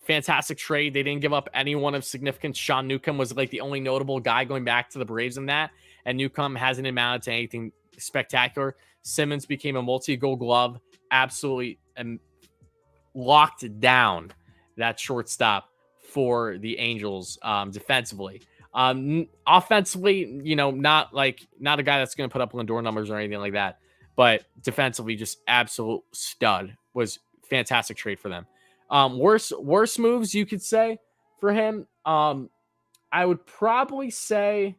fantastic trade. They didn't give up anyone of significance. Sean Newcomb was like the only notable guy going back to the Braves in that, and Newcomb hasn't amounted to anything spectacular. Simmons became a multi-goal glove, absolutely locked down that shortstop for the Angels defensively. Offensively, not a guy that's going to put up Lindor numbers or anything like that, but defensively, just absolute stud. Was fantastic trade for them. Worst moves you could say for him. I would probably say,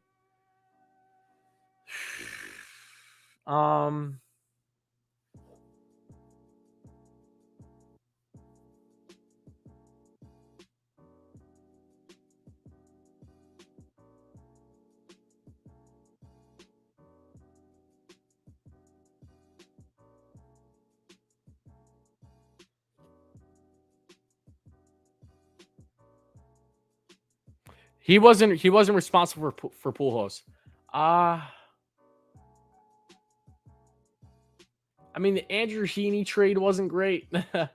he wasn't responsible for Pujols. I mean, the Andrew Heaney trade wasn't great. That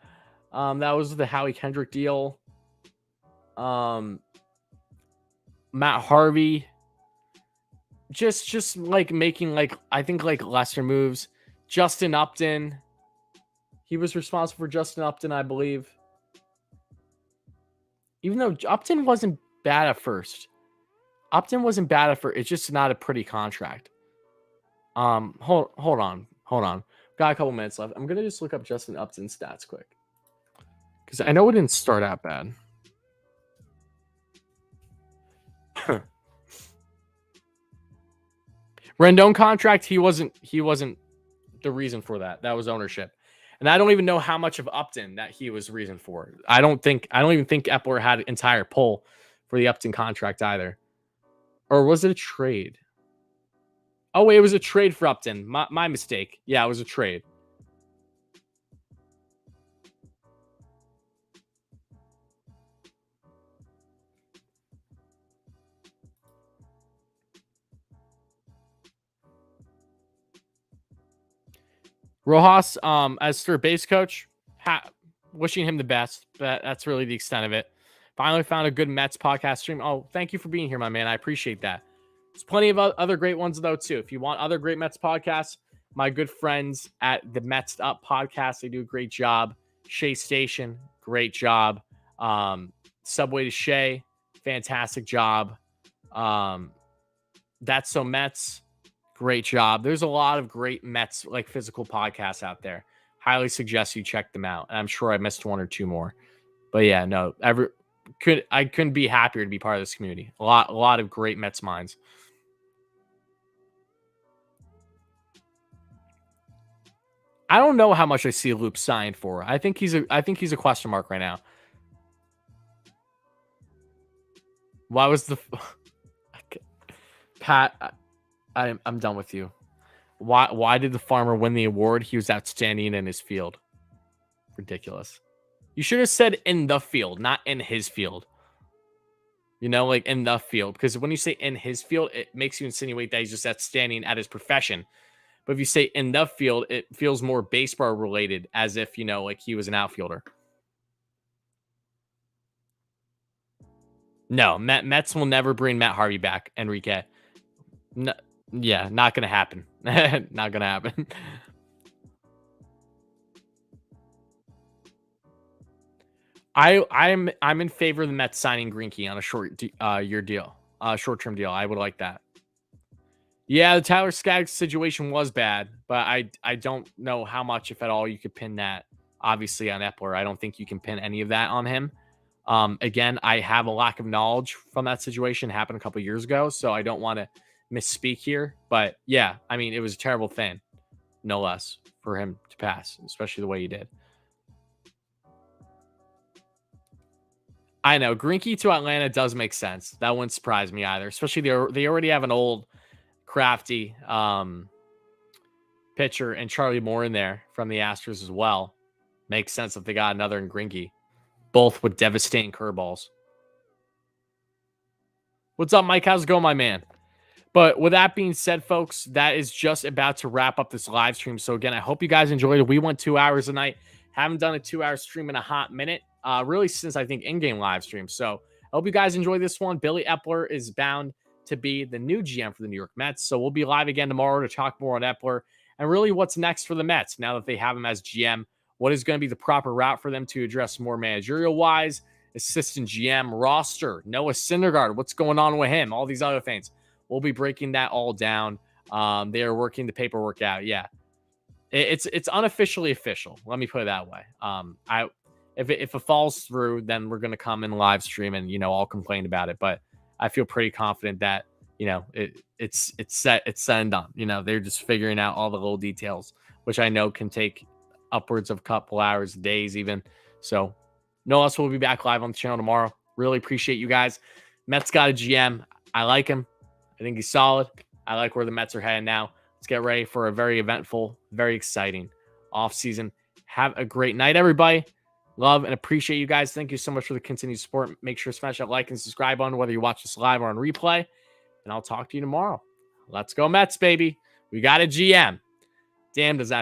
was the Howie Kendrick deal. Matt Harvey, just like making I think lesser moves. Justin Upton, he was responsible for Justin Upton, I believe. Even though Upton wasn't bad at first. It's just not a pretty contract. Hold on. Got a couple minutes left. I'm gonna just look up Justin Upton's stats quick, because I know it didn't start out bad. Rendon contract, he wasn't the reason for that. That was ownership. And I don't even know how much of Upton that he was reason for. I don't even think Epler had an entire pull for the Upton contract either. Or was it a trade? Oh, wait, it was a trade for Upton. My mistake. Yeah, it was a trade. Rojas, as third base coach, wishing him the best. That's really the extent of it. Finally found a good Mets podcast stream. Oh, thank you for being here, my man. I appreciate that. There's plenty of other great ones, though, too. If you want other great Mets podcasts, my good friends at the Mets Up podcast, they do a great job. Shea Station, great job. Subway to Shea, fantastic job. That's So Mets, great job. There's a lot of great Mets, physical podcasts out there. Highly suggest you check them out. And I'm sure I missed one or two more. But yeah, no, I couldn't be happier to be part of this community. A lot of great Mets minds. I don't know how much I see Loop signed for. I think he's a question mark right now. Why was the Pat? I'm done with you. Why did the farmer win the award? He was outstanding in his field. Ridiculous. You should have said in the field, not in his field. In the field. Because when you say in his field, it makes you insinuate that he's just outstanding at his profession. But if you say in the field, it feels more baseball related, as if, he was an outfielder. No, Mets will never bring Matt Harvey back, Enrique. No, yeah, not going to happen. Not going to happen. I'm in favor of the Mets signing Greinke on a short-term deal. I would like that. Yeah, the Tyler Skaggs situation was bad, but I don't know how much, if at all, you could pin that, obviously, on Epler. I don't think you can pin any of that on him. Again, I have a lack of knowledge from that situation. It happened a couple years ago, so I don't want to misspeak here. But yeah, I mean, it was a terrible thing, no less, for him to pass, especially the way he did. I know Greinke to Atlanta does make sense. That wouldn't surprise me either. Especially they already have an old crafty pitcher and Charlie Moore in there from the Astros as well. Makes sense if they got another in Greinke. Both with devastating curveballs. What's up, Mike? How's it going, my man? But with that being said, folks, that is just about to wrap up this live stream. So again, I hope you guys enjoyed it. We went 2 hours a night. Haven't done a 2-hour stream in a hot minute, really since I think in-game live stream. So I hope you guys enjoy this one. Billy Eppler is bound to be the new GM for the New York Mets. So we'll be live again tomorrow to talk more on Eppler and really what's next for the Mets now that they have him as GM. What is going to be the proper route for them to address more managerial-wise, assistant GM roster, Noah Syndergaard, what's going on with him, all these other things. We'll be breaking that all down. They are working the paperwork out. Yeah, it's unofficially official. Let me put it that way. If it falls through, then we're gonna come in live stream and I'll complain about it. But I feel pretty confident that it's set and done. They're just figuring out all the little details, which I know can take upwards of a couple hours, days even. So no else. We'll be back live on the channel tomorrow. Really appreciate you guys. Mets got a GM. I like him. I think he's solid. I like where the Mets are heading now. Let's get ready for a very eventful, very exciting offseason. Have a great night, everybody. Love and appreciate you guys. Thank you so much for the continued support. Make sure to smash that like and subscribe on whether you watch this live or on replay. And I'll talk to you tomorrow. Let's go Mets, baby. We got a GM. Damn, does that